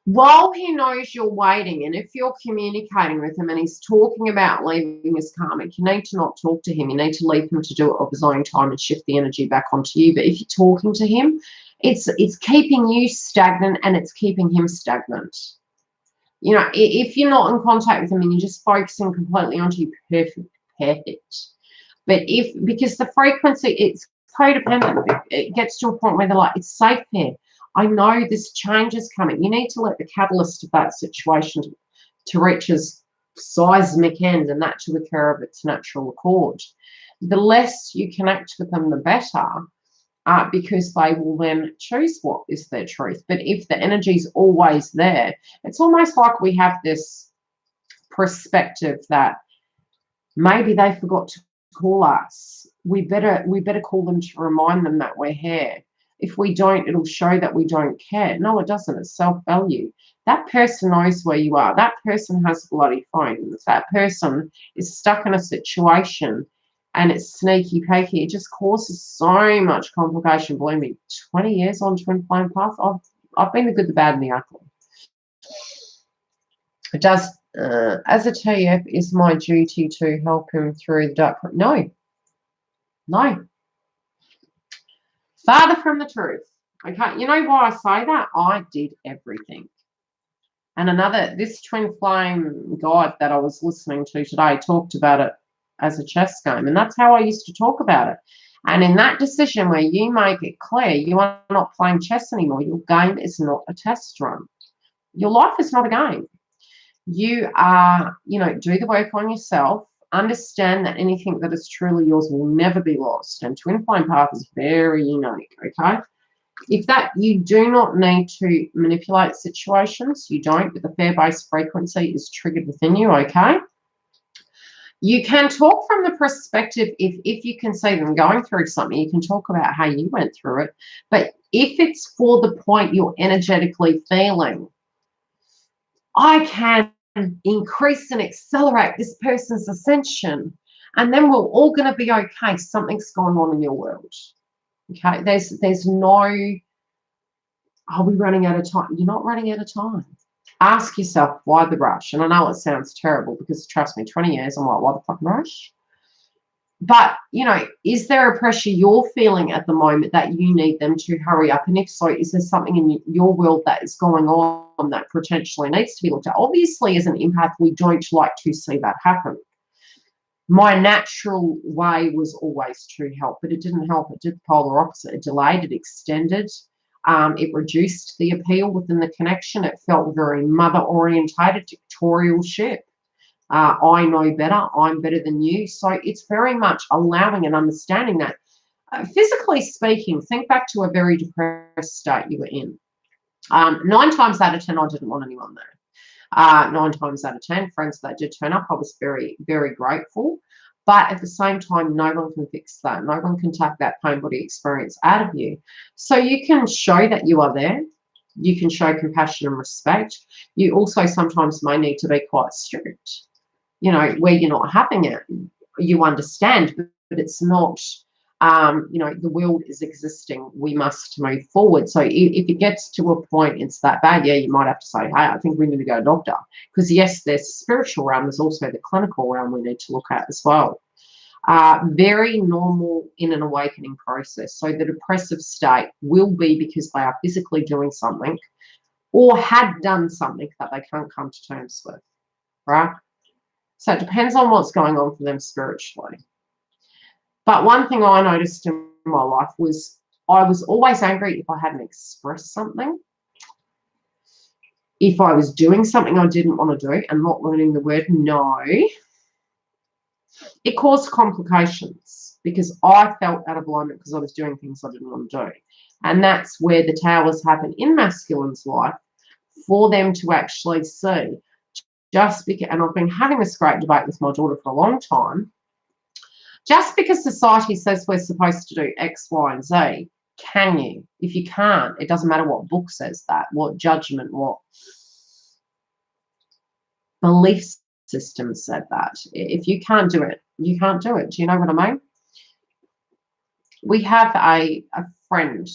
A: while he knows you're waiting, and if you're communicating with him and he's talking about leaving his karmic, you need to not talk to him. You need to leave him to do it of his own time and shift the energy back onto you. But if you're talking to him, it's keeping you stagnant and it's keeping him stagnant. You know, if you're not in contact with him and you're just focusing completely onto you, perfect. But because the frequency, it's codependent, it gets to a point where they're like, it's safe here. I know this change is coming. You need to let the catalyst of that situation to reach its seismic end and that to occur of its natural accord. The less you connect with them, the better, because they will then choose what is their truth. But if the energy is always there, it's almost like we have this perspective that maybe they forgot to call us. We better call them to remind them that we're here. If we don't, it'll show that we don't care. No, it doesn't. It's self-value. That person knows where you are. That person has a bloody phone. If that person is stuck in a situation and it's sneaky peeky, it just causes so much complication. Believe me, 20 years on Twin Flame Path, I've been the good, the bad, and the ugly. It does, as a TF, is my duty to help him through the dark. No. Farther from the truth. Okay, you know why I say that? I did everything. And this twin flame guide that I was listening to today talked about it as a chess game. And that's how I used to talk about it. And in that decision where you make it clear you are not playing chess anymore, your game is not a test run. Your life is not a game. You are, do the work on yourself. Understand that anything that is truly yours will never be lost. And Twin Flame Path is very unique, okay? If that, you do not need to manipulate situations. You don't, but the fair-based frequency is triggered within you, okay? You can talk from the perspective, if you can see them going through something, you can talk about how you went through it. But if it's for the point you're energetically feeling, I can increase and accelerate this person's ascension, and then we're all going to be okay. Something's going on in your world. Okay, there's no, are we running out of time? You're not running out of time. Ask yourself, why the rush? And I know it sounds terrible because, trust me, 20 years, I'm like, why the fuck rush? But, is there a pressure you're feeling at the moment that you need them to hurry up? And if so, is there something in your world that is going on that potentially needs to be looked at? Obviously, as an empath, we don't like to see that happen. My natural way was always to help, but it didn't help. It did the polar opposite. It delayed, it extended, it reduced the appeal within the connection. It felt very mother-orientated, dictatorial ship. I know better, I'm better than you. So it's very much allowing and understanding that. Physically speaking, think back to a very depressed state you were in. 9 times out of 10, I didn't want anyone there. 9 times out of 10, friends that did turn up, I was very, very grateful. But at the same time, no one can fix that. No one can take that pain body experience out of you. So you can show that you are there. You can show compassion and respect. You also sometimes may need to be quite strict. Where you're not having it, you understand, but it's not, the world is existing. We must move forward. So if it gets to a point it's that bad, yeah, you might have to say, hey, I think we need to go to doctor. Because, yes, there's the spiritual realm. There's also the clinical realm we need to look at as well. Very normal in an awakening process. So the depressive state will be because they are physically doing something or had done something that they can't come to terms with, right? So it depends on what's going on for them spiritually. But one thing I noticed in my life was I was always angry if I hadn't expressed something. If I was doing something I didn't want to do and not learning the word no, it caused complications because I felt out of alignment because I was doing things I didn't want to do. And that's where the towers happen in masculine's life for them to actually see. Just because, and I've been having this great debate with my daughter for a long time, just because society says we're supposed to do X, Y, and Z, can you? If you can't, it doesn't matter what book says that, what judgment, what belief system said that. If you can't do it, you can't do it. Do you know what I mean? We have a friend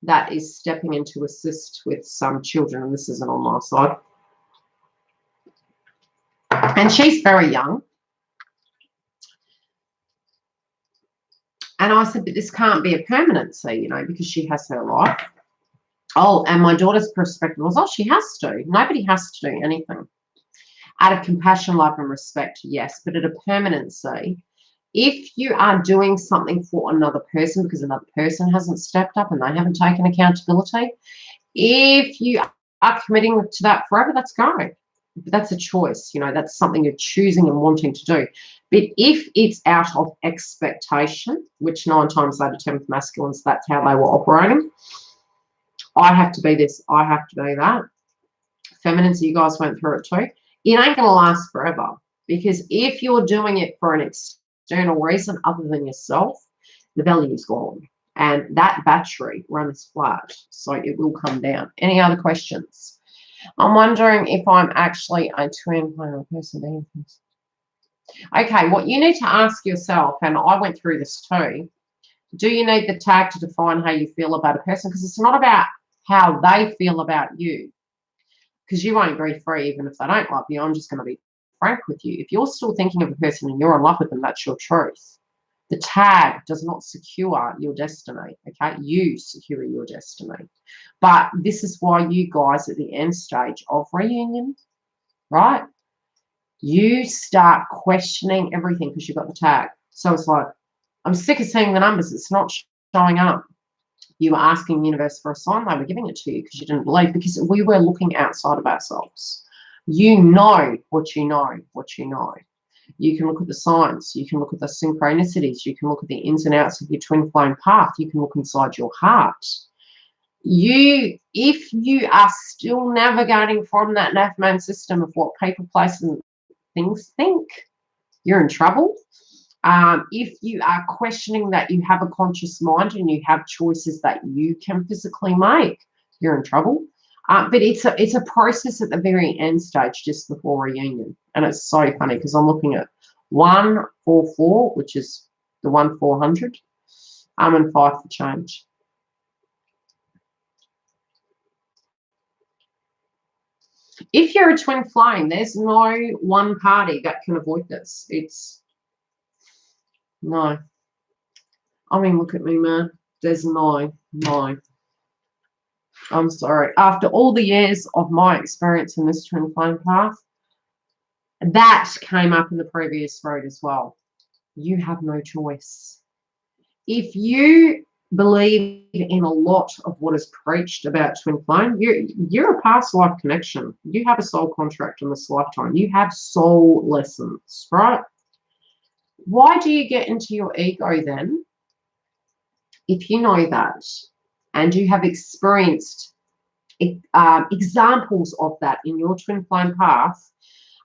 A: that is stepping in to assist with some children, and this isn't on my side. And she's very young. And I said, but this can't be a permanency, you know, because she has her life. Oh, and my daughter's perspective was, oh, she has to. Nobody has to do anything. Out of compassion, love, and respect, yes. But at a permanency, if you are doing something for another person because another person hasn't stepped up and they haven't taken accountability, if you are committing to that forever, that's going. But that's a choice, you know, that's something you're choosing and wanting to do. But if it's out of expectation, which 9 times out of 10 with masculines, that's how they were operating. I have to be this, I have to be that. Feminines, you guys went through it too. It ain't going to last forever, because if you're doing it for an external reason other than yourself, the value is gone. And that battery runs flat, so it will come down. Any other questions? I'm wondering if I'm actually a twin flame person. Okay, what you need to ask yourself, and I went through this too, do you need the tag to define how you feel about a person? Because it's not about how they feel about you, because you won't be free even if they don't love you. I'm just going to be frank with you. If you're still thinking of a person and you're in love with them, that's your truth. The tag does not secure your destiny, okay? You secure your destiny. But this is why you guys at the end stage of reunion, right? You start questioning everything because you've got the tag. So it's like, I'm sick of seeing the numbers. It's not showing up. You were asking the universe for a sign. They were giving it to you because you didn't believe, because we were looking outside of ourselves. You know what you know, what you know. You can look at the signs. You can look at the synchronicities. You can look at the ins and outs of your twin flame path. You can look inside your heart. If you are still navigating from that NAFMAN system of what people, places, and things think, you're in trouble. If you are questioning that you have a conscious mind and you have choices that you can physically make, you're in trouble. But it's a process at the very end stage, just before reunion. And it's so funny because I'm looking at 144, which is the 1400, and 5 for change. If you're a twin flame, there's no one party that can avoid this. No. I mean, look at me, man. There's no. I'm sorry. After all the years of my experience in this twin flame path, that came up in the previous road as well. You have no choice. If you believe in a lot of what is preached about twin flame, you're a past life connection. You have a soul contract in this lifetime. You have soul lessons, right? Why do you get into your ego then? If you know that, and you have experienced examples of that in your twin flame path,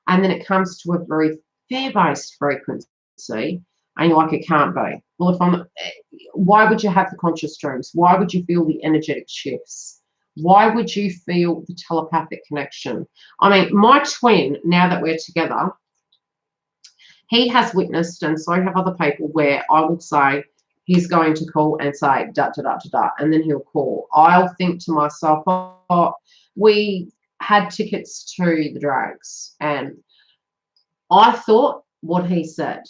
A: and then it comes to a very fear-based frequency, and you're like, it can't be. Well, why would you have the conscious dreams? Why would you feel the energetic shifts? Why would you feel the telepathic connection? I mean, my twin, now that we're together, he has witnessed, and so have other people, where I will say, he's going to call and say, da, da, da, da, da, and then he'll call. I'll think to myself, oh, we had tickets to the drags, and I thought what he said.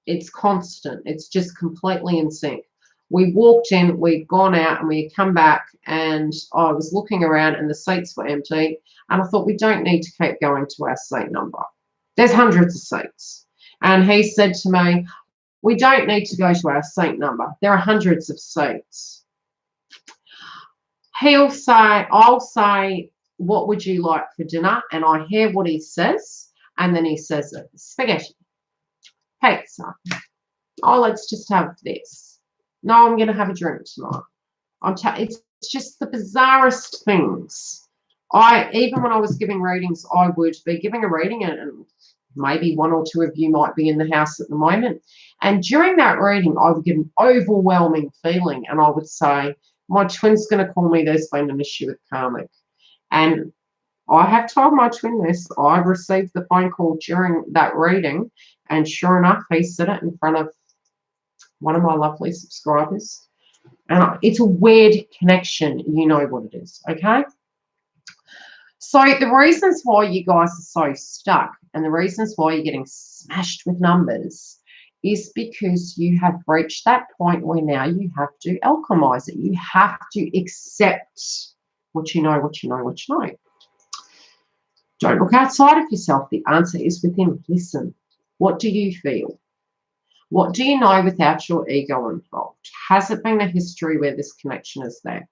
A: It's constant. It's just completely in sync. We walked in, we'd gone out, and we'd come back, and I was looking around, and the seats were empty, and I thought, we don't need to keep going to our seat number. There's hundreds of seats. And he said to me, we don't need to go to our seat number. There are hundreds of seats. I'll say, what would you like for dinner? And I hear what he says, and then he says, spaghetti, pizza. Oh, let's just have this. No, I'm going to have a drink tonight. It's just the bizarrest things. Even when I was giving readings, I would be giving a reading, and maybe one or two of you might be in the house at the moment. And during that reading, I would get an overwhelming feeling, and I would say, my twin's going to call me, there's been an issue with karmic. And I have told my twin this. I received the phone call during that reading, and sure enough, he said it in front of one of my lovely subscribers. And it's a weird connection. You know what it is, okay? So the reasons why you guys are so stuck and the reasons why you're getting smashed with numbers is because you have reached that point where now you have to alchemize it. You have to accept what you know, what you know, what you know. Don't look outside of yourself. The answer is within. Listen. What do you feel? What do you know without your ego involved? Has it been a history where this connection is there?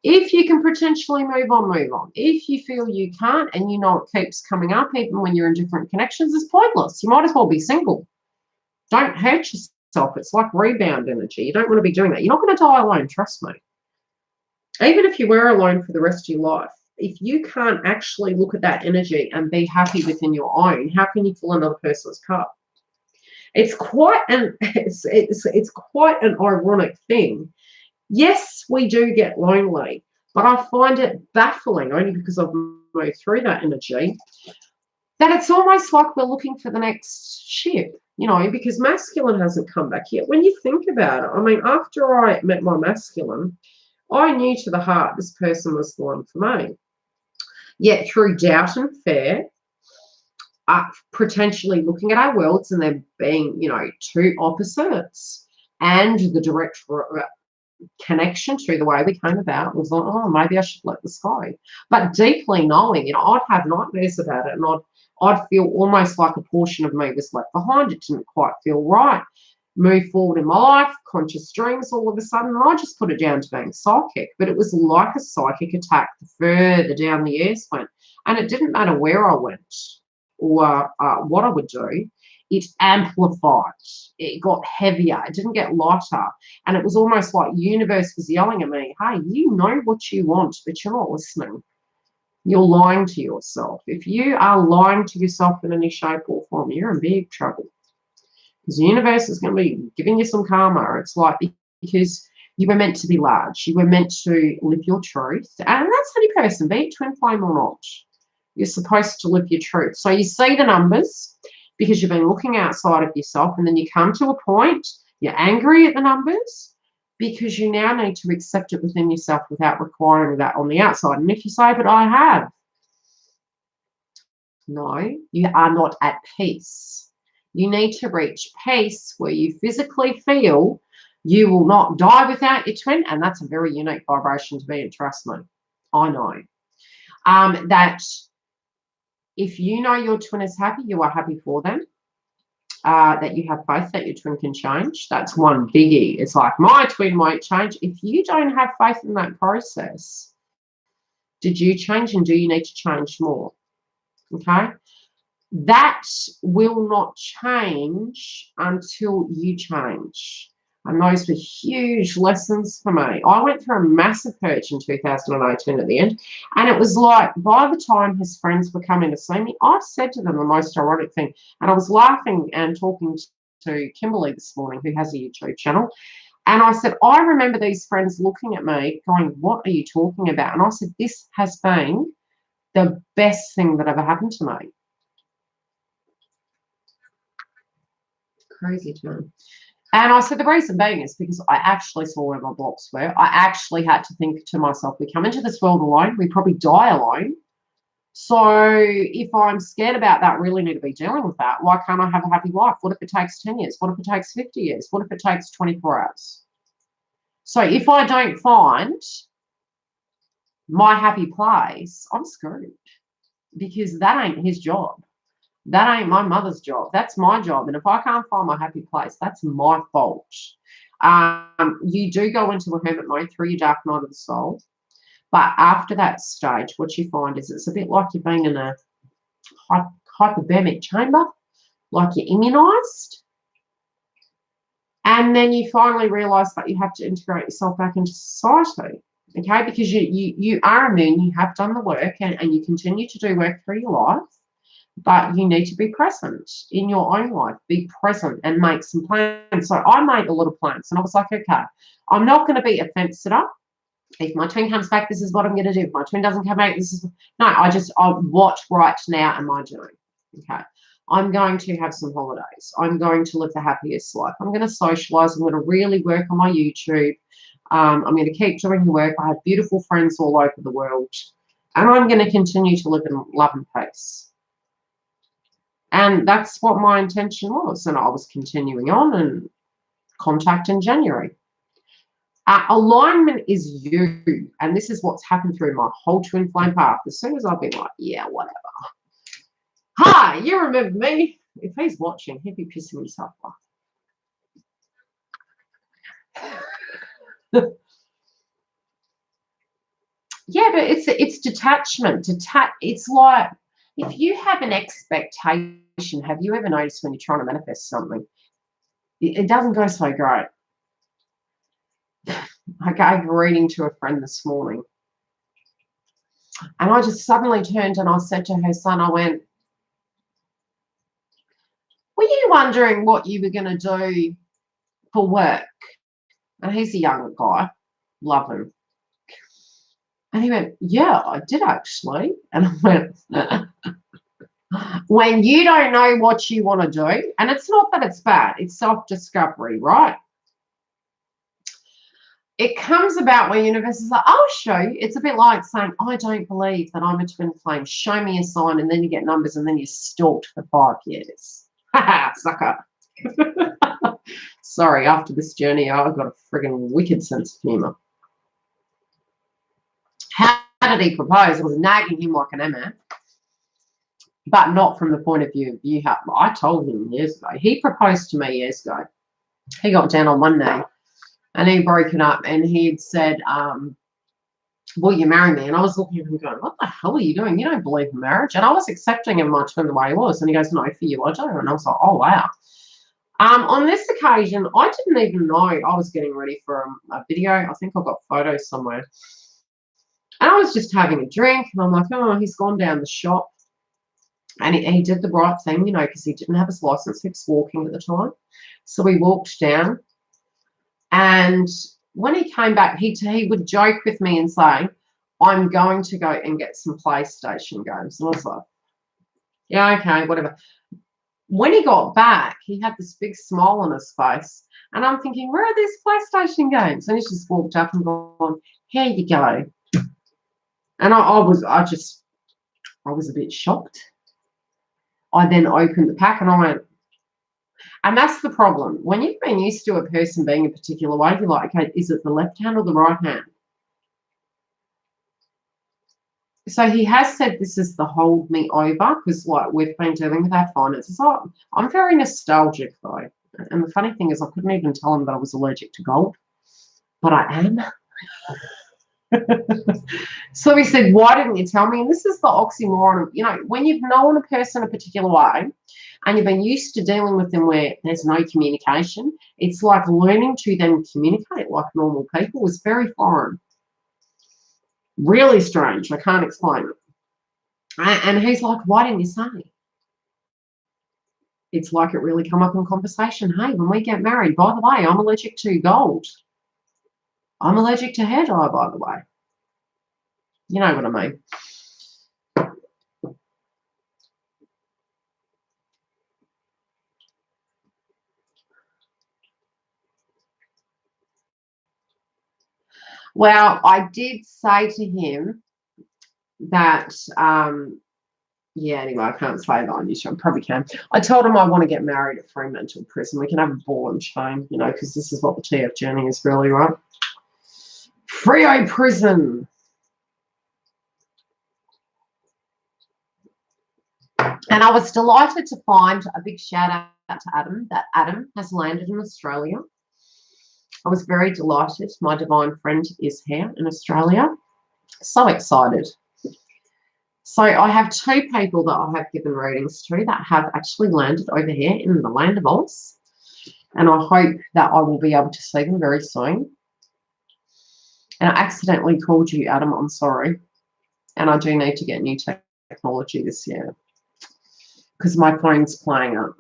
A: If you can potentially move on, move on. If you feel you can't and you know it keeps coming up, even when you're in different connections, it's pointless. You might as well be single. Don't hurt yourself. It's like rebound energy. You don't want to be doing that. You're not going to die alone, trust me. Even if you were alone for the rest of your life, if you can't actually look at that energy and be happy within your own, how can you fill another person's cup? It's quite it's quite an ironic thing. Yes, we do get lonely, but I find it baffling, only because I've moved through that energy, that it's almost like we're looking for the next ship, you know, because masculine hasn't come back yet. When you think about it, I mean, after I met my masculine, I knew to the heart this person was the one for me. Yet through doubt and fear, potentially looking at our worlds and there being, you know, two opposites, and the direct connection to the way we came about was like, oh, maybe I should let this go. But deeply knowing, you know, I'd have nightmares about it, and I'd feel almost like a portion of me was left behind. It didn't quite feel right. Move forward in my life, conscious dreams all of a sudden, and I just put it down to being psychic. But it was like a psychic attack the further down the years went. And it didn't matter where I went or what I would do, it amplified. It got heavier. It didn't get lighter. And it was almost like the universe was yelling at me, hey, you know what you want, but you're not listening. You're lying to yourself. If you are lying to yourself in any shape or form, you're in big trouble. Because the universe is going to be giving you some karma. It's like, because you were meant to be large. You were meant to live your truth. And that's any person, be it twin flame or not. You're supposed to live your truth. So you see the numbers because you've been looking outside of yourself, and then you come to a point, you're angry at the numbers because you now need to accept it within yourself without requiring that on the outside. And if you say, but I have, no, you are not at peace. You need to reach peace where you physically feel you will not die without your twin, and that's a very unique vibration to be in, trust me. I know. That if you know your twin is happy, you are happy for them. That you have faith that your twin can change. That's one biggie. It's like, my twin won't change. If you don't have faith in that process, did you change, and do you need to change more? Okay? That will not change until you change. And those were huge lessons for me. I went through a massive purge in 2018 at the end. And it was like, by the time his friends were coming to see me, I said to them the most ironic thing. And I was laughing and talking to Kimberly this morning, who has a YouTube channel. And I said, I remember these friends looking at me going, what are you talking about? And I said, this has been the best thing that ever happened to me. Crazy time. And I said, the reason being is because I actually saw where my blocks were. I actually had to think to myself, we come into this world alone, we probably die alone. So if I'm scared about that, really need to be dealing with that. Why can't I have a happy life? What if it takes 10 years? What if it takes 50 years? What if it takes 24 hours? So if I don't find my happy place, I'm screwed, because that ain't his job. That ain't my mother's job. That's my job. And if I can't find my happy place, that's my fault. You do go into a hermit mode through your dark night of the soul. But after that stage, what you find is it's a bit like you're being in a hyperbaric chamber, like you're immunized. And then you finally realize that you have to integrate yourself back into society. Okay, because you are a moon, you have done the work, and you continue to do work through your life, but you need to be present in your own life. Be present and make some plans. So I made a lot of plans, and I was like, okay, I'm not going to be a fence sitter. If my twin comes back, this is what I'm going to do. If my twin doesn't come back, this is no. What right now am I doing? Okay, I'm going to have some holidays. I'm going to live the happiest life. I'm going to socialize. I'm going to really work on my YouTube. I'm going to keep doing the work. I have beautiful friends all over the world, and I'm going to continue to live in love and peace. And that's what my intention was. And I was continuing on, and contact in January. Alignment is you. And this is what's happened through my whole twin flame path. As soon as I've been like, yeah, whatever. Hi, you remember me? If he's watching, he'd be pissing himself off. Yeah, but it's detachment. It's like, if you have an expectation, have you ever noticed when you're trying to manifest something, it doesn't go so great? I gave a reading to a friend this morning, and I just suddenly turned and I said to her son, I went, were you wondering what you were going to do for work? And he's a young guy, love him. And he went, yeah, I did actually. And I went, when you don't know what you want to do, and it's not that it's bad, it's self-discovery, right? It comes about when universe is like, I'll show you. It's a bit like saying, I don't believe that I'm a twin flame. Show me a sign, and then you get numbers, and then you're stalked for 5 years. Ha sucker. Sorry, after this journey, I've got a friggin' wicked sense of humor. How did he propose? I was nagging him like an MF, but not from the point of view of you. I told him years ago. He proposed to me years ago. He got down on one knee, and he broke it up, and he had said, will you marry me? And I was looking at him going, what the hell are you doing? You don't believe in marriage. And I was accepting him my twin the way he was. And he goes, no, for you, I do. And I was like, oh, wow. On this occasion, I didn't even know I was getting ready for a video. I think I got photos somewhere. And I was just having a drink. And I'm like, oh, he's gone down the shop. And he did the right thing, you know, because he didn't have his license. He was walking at the time. So we walked down. And when he came back, he would joke with me and say, I'm going to go and get some PlayStation games. And I was like, yeah, okay, whatever. When he got back, he had this big smile on his face. And I'm thinking, where are these PlayStation games? And he just walked up and gone, here you go. And I was a bit shocked. I then opened the pack and I went, and that's the problem. When you've been used to a person being a particular way, you're like, okay, is it the left hand or the right hand? So he has said this is the hold me over, because like we've been dealing with our finances. I'm very nostalgic though. And the funny thing is I couldn't even tell him that I was allergic to gold, but I am. So he said, why didn't you tell me? And this is the oxymoron of, you know, when you've known a person a particular way and you've been used to dealing with them where there's no communication, it's like learning to then communicate like normal people was very foreign. Really strange. I can't explain it. And he's like, why didn't you say? It's like it really come up in conversation. Hey, when we get married, by the way, I'm allergic to gold. I'm allergic to hair dye, by the way. You know what I mean. Well, I did say to him that, yeah, anyway, I can't say that on YouTube. I probably can. I told him I want to get married at Fremantle Prison. We can have a ball and chain, you know, because this is what the TF journey is really, right? Freo Prison. And I was delighted to find a big shout out to Adam, that Adam has landed in Australia. I was very delighted. My divine friend is here in Australia. So excited. So I have 2 people that I have given readings to that have actually landed over here in the land of Oz. And I hope that I will be able to see them very soon. And I accidentally called you, Adam. I'm sorry. And I do need to get new technology this year because my phone's playing up.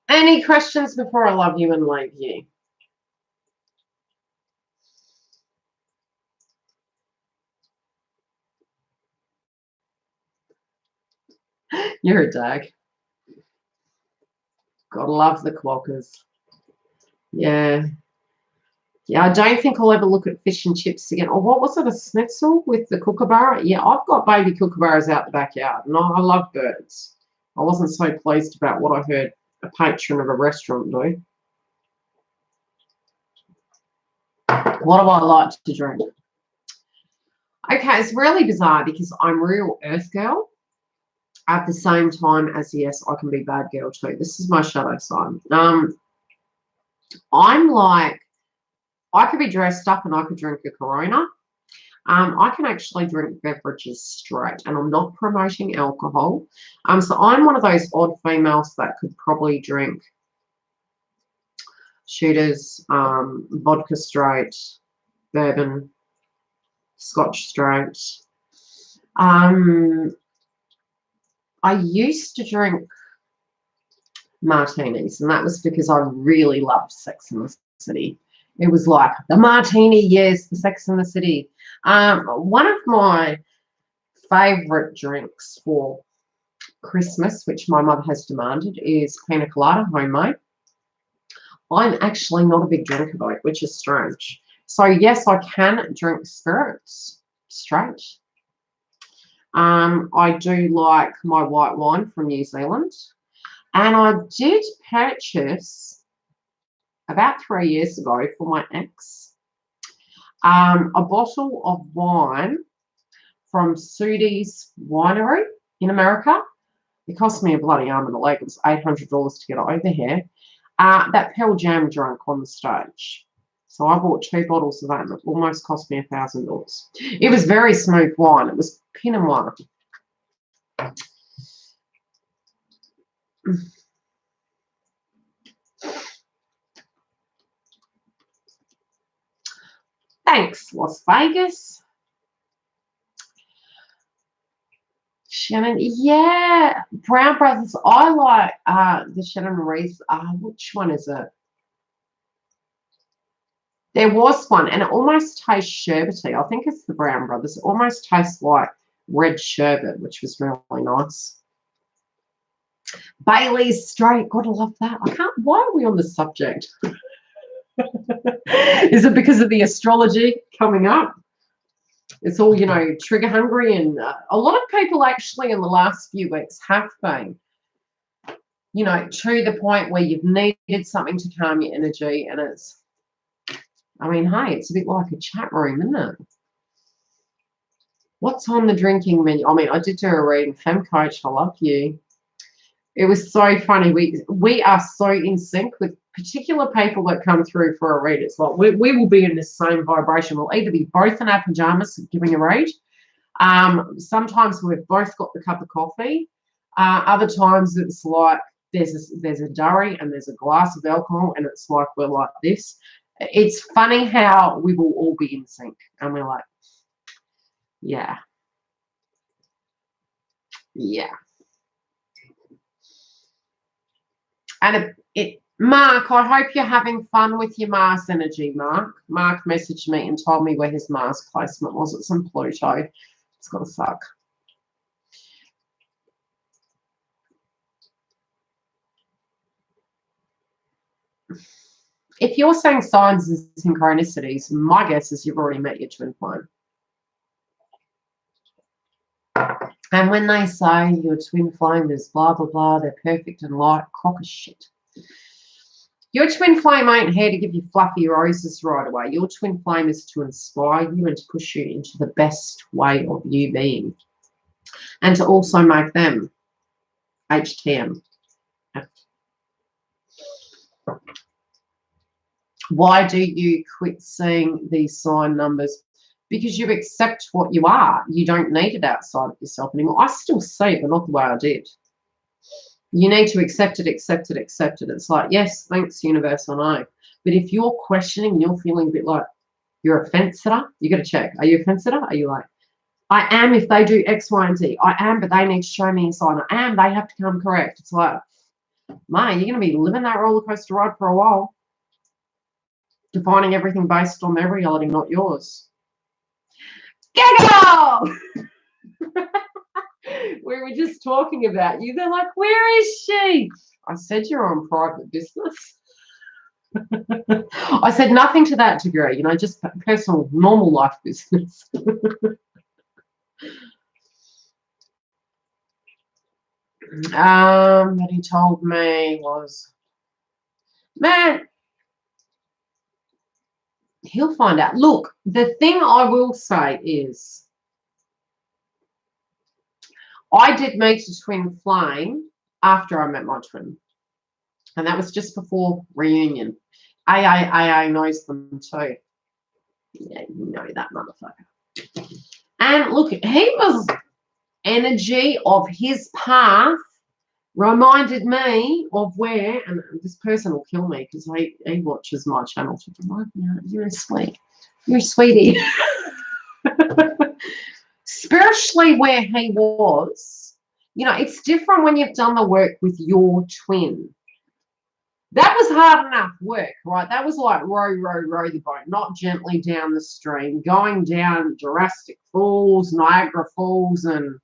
A: Any questions before I love you and leave you? You're a dag. Gotta love the clockers. Yeah. Yeah, I don't think I'll ever look at fish and chips again. Or what was it, a schnitzel with the kookaburra? Yeah, I've got baby kookaburras out the backyard, and I love birds. I wasn't so pleased about what I heard a patron of a restaurant do. What do I like to drink? Okay, it's really bizarre because I'm real earth girl at the same time as, yes, I can be bad girl too. This is my shadow sign. I'm like, I could be dressed up and I could drink a Corona. I can actually drink beverages straight, and I'm not promoting alcohol. So I'm one of those odd females that could probably drink shooters, vodka straight, bourbon, scotch straight. I used to drink martinis, and that was because I really loved Sex and the City. It was like the martini, yes, the Sex and the City. One of my favorite drinks for Christmas, which my mother has demanded, is pina colada, homemade. I'm actually not a big drinker though, which is strange. So yes, I can drink spirits straight. I do like my white wine from New Zealand, and I did purchase about 3 years ago for my ex a bottle of wine from Yildiz winery in America. It cost me a bloody arm and a leg. It was $800 to get it over here. That Pearl Jam drank on the stage. So I bought 2 bottles of that, and it almost cost me $1,000. It was very smooth wine. It was Pinot Noir. Thanks, Las Vegas. Shannon, yeah, Brown Brothers. I like the Shannon Reese. Which one is it? There was one, and it almost tastes sherbety. I think it's the Brown Brothers. It almost tastes like red sherbet, which was really nice. Bailey's straight. Gotta love that. I can't. Why are we on the subject? Is it because of the astrology coming up? It's all, you know, trigger hungry, and a lot of people actually in the last few weeks have been, you know, to the point where you've needed something to calm your energy, and it's, I mean, hey, it's a bit like a chat room, isn't it? What's on the drinking menu? I mean, I did do a reading. Femme Coach, I love you. It was so funny. We are so in sync with particular people that come through for a read. It's like we will be in the same vibration. We'll either be both in our pajamas giving a read. Sometimes we've both got the cup of coffee. Other times it's like there's a durry and there's a glass of alcohol, and it's like we're like this. It's funny how we will all be in sync, and we're like, yeah. And Mark, I hope you're having fun with your Mars energy, Mark. Mark messaged me and told me where his Mars placement was. It's in Pluto. It's got to suck. If you're saying signs and synchronicities, my guess is you've already met your twin flame. And when they say your twin flame is blah, blah, blah, they're perfect and light, crock of shit. Your twin flame ain't here to give you fluffy roses right away. Your twin flame is to inspire you and to push you into the best way of you being. And to also make them HTM. Why do you quit seeing these sign numbers? Because you accept what you are. You don't need it outside of yourself anymore. I still see it, but not the way I did. You need to accept it, accept it, accept it. It's like, yes, thanks, universe, I know. But if you're questioning, you're feeling a bit like you're a fence sitter, you got to check. Are you a fence sitter? Are you like, I am if they do X, Y, and Z. I am, but they need to show me a sign. I am, they have to come correct. It's like, man, you're going to be living that roller coaster ride for a while, defining everything based on their reality, not yours. Giggle! We were just talking about you. They're like, where is she? I said you're on private business. I said nothing to that degree, you know, just personal, normal life business. That he told me was, man, he'll find out. Look, the thing I will say is, I did meet a twin flame after I met my twin, and that was just before reunion. AA knows them too. Yeah, you know that motherfucker. And look, he was energy of his path reminded me of where, and this person will kill me because he watches my channel. You're a sweet, you're a sweetie. Spiritually, where he was, you know, it's different when you've done the work with your twin. That was hard enough work, right? That was like row the boat, not gently down the stream, going down Jurassic Falls, Niagara Falls, and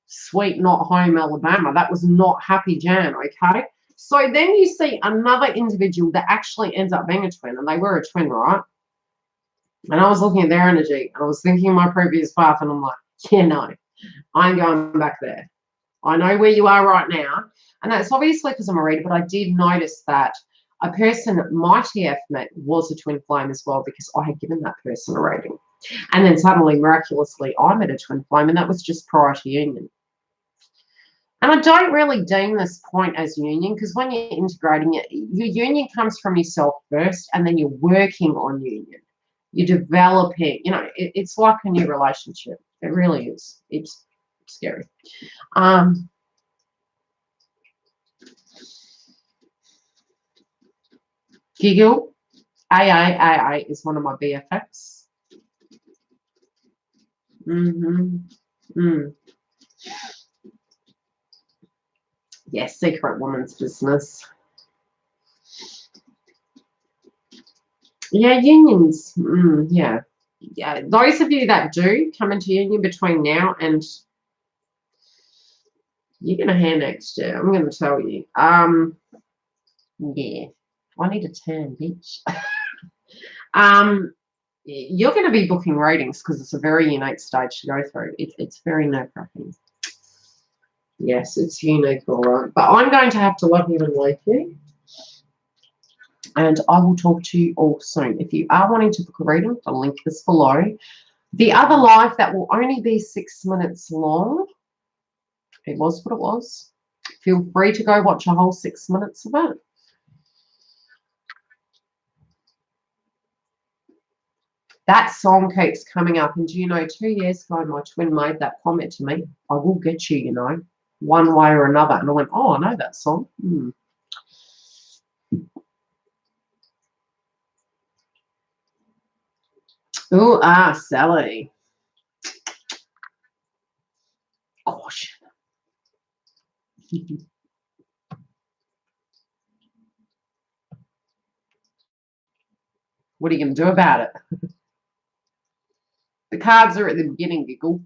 A: sweet not home Alabama. That was not happy Jan, okay? So then you see another individual that actually ends up being a twin, and they were a twin, right? And I was looking at their energy, and I was thinking my previous path, and I'm like, yeah, no, I'm going back there. I know where you are right now. And that's obviously because I'm a reader, but I did notice that a person my TF met was a twin flame as well, because I had given that person a reading. And then suddenly, miraculously, I met a twin flame, and that was just prior to union. And I don't really deem this point as union, because when you're integrating it, your union comes from yourself first, and then you're working on union. You're developing, you know, it's like a new relationship. It really is. It's scary. Giggle, AA is one of my BFFs. Yes, secret woman's business. Yeah, unions. Yeah. Those of you that do come into union between now and, you're gonna hand next year. I'm gonna tell you. Yeah. I need a tan, bitch. You're going to be booking readings because it's a very unique stage to go through. It's very nerve-wracking. Yes, it's unique, all right. But I'm going to have to love you and leave you. And I will talk to you all soon. If you are wanting to book a reading, the link is below. The other live that will only be 6 minutes long, it was what it was. Feel free to go watch a whole 6 minutes of it. That song keeps coming up. And do you know, 2 years ago, my twin made that comment to me, I will get you, you know, one way or another. And I went, oh, I know that song. Ooh, Sally. Gosh. What are you going to do about it? The cards are at the beginning, Giggle.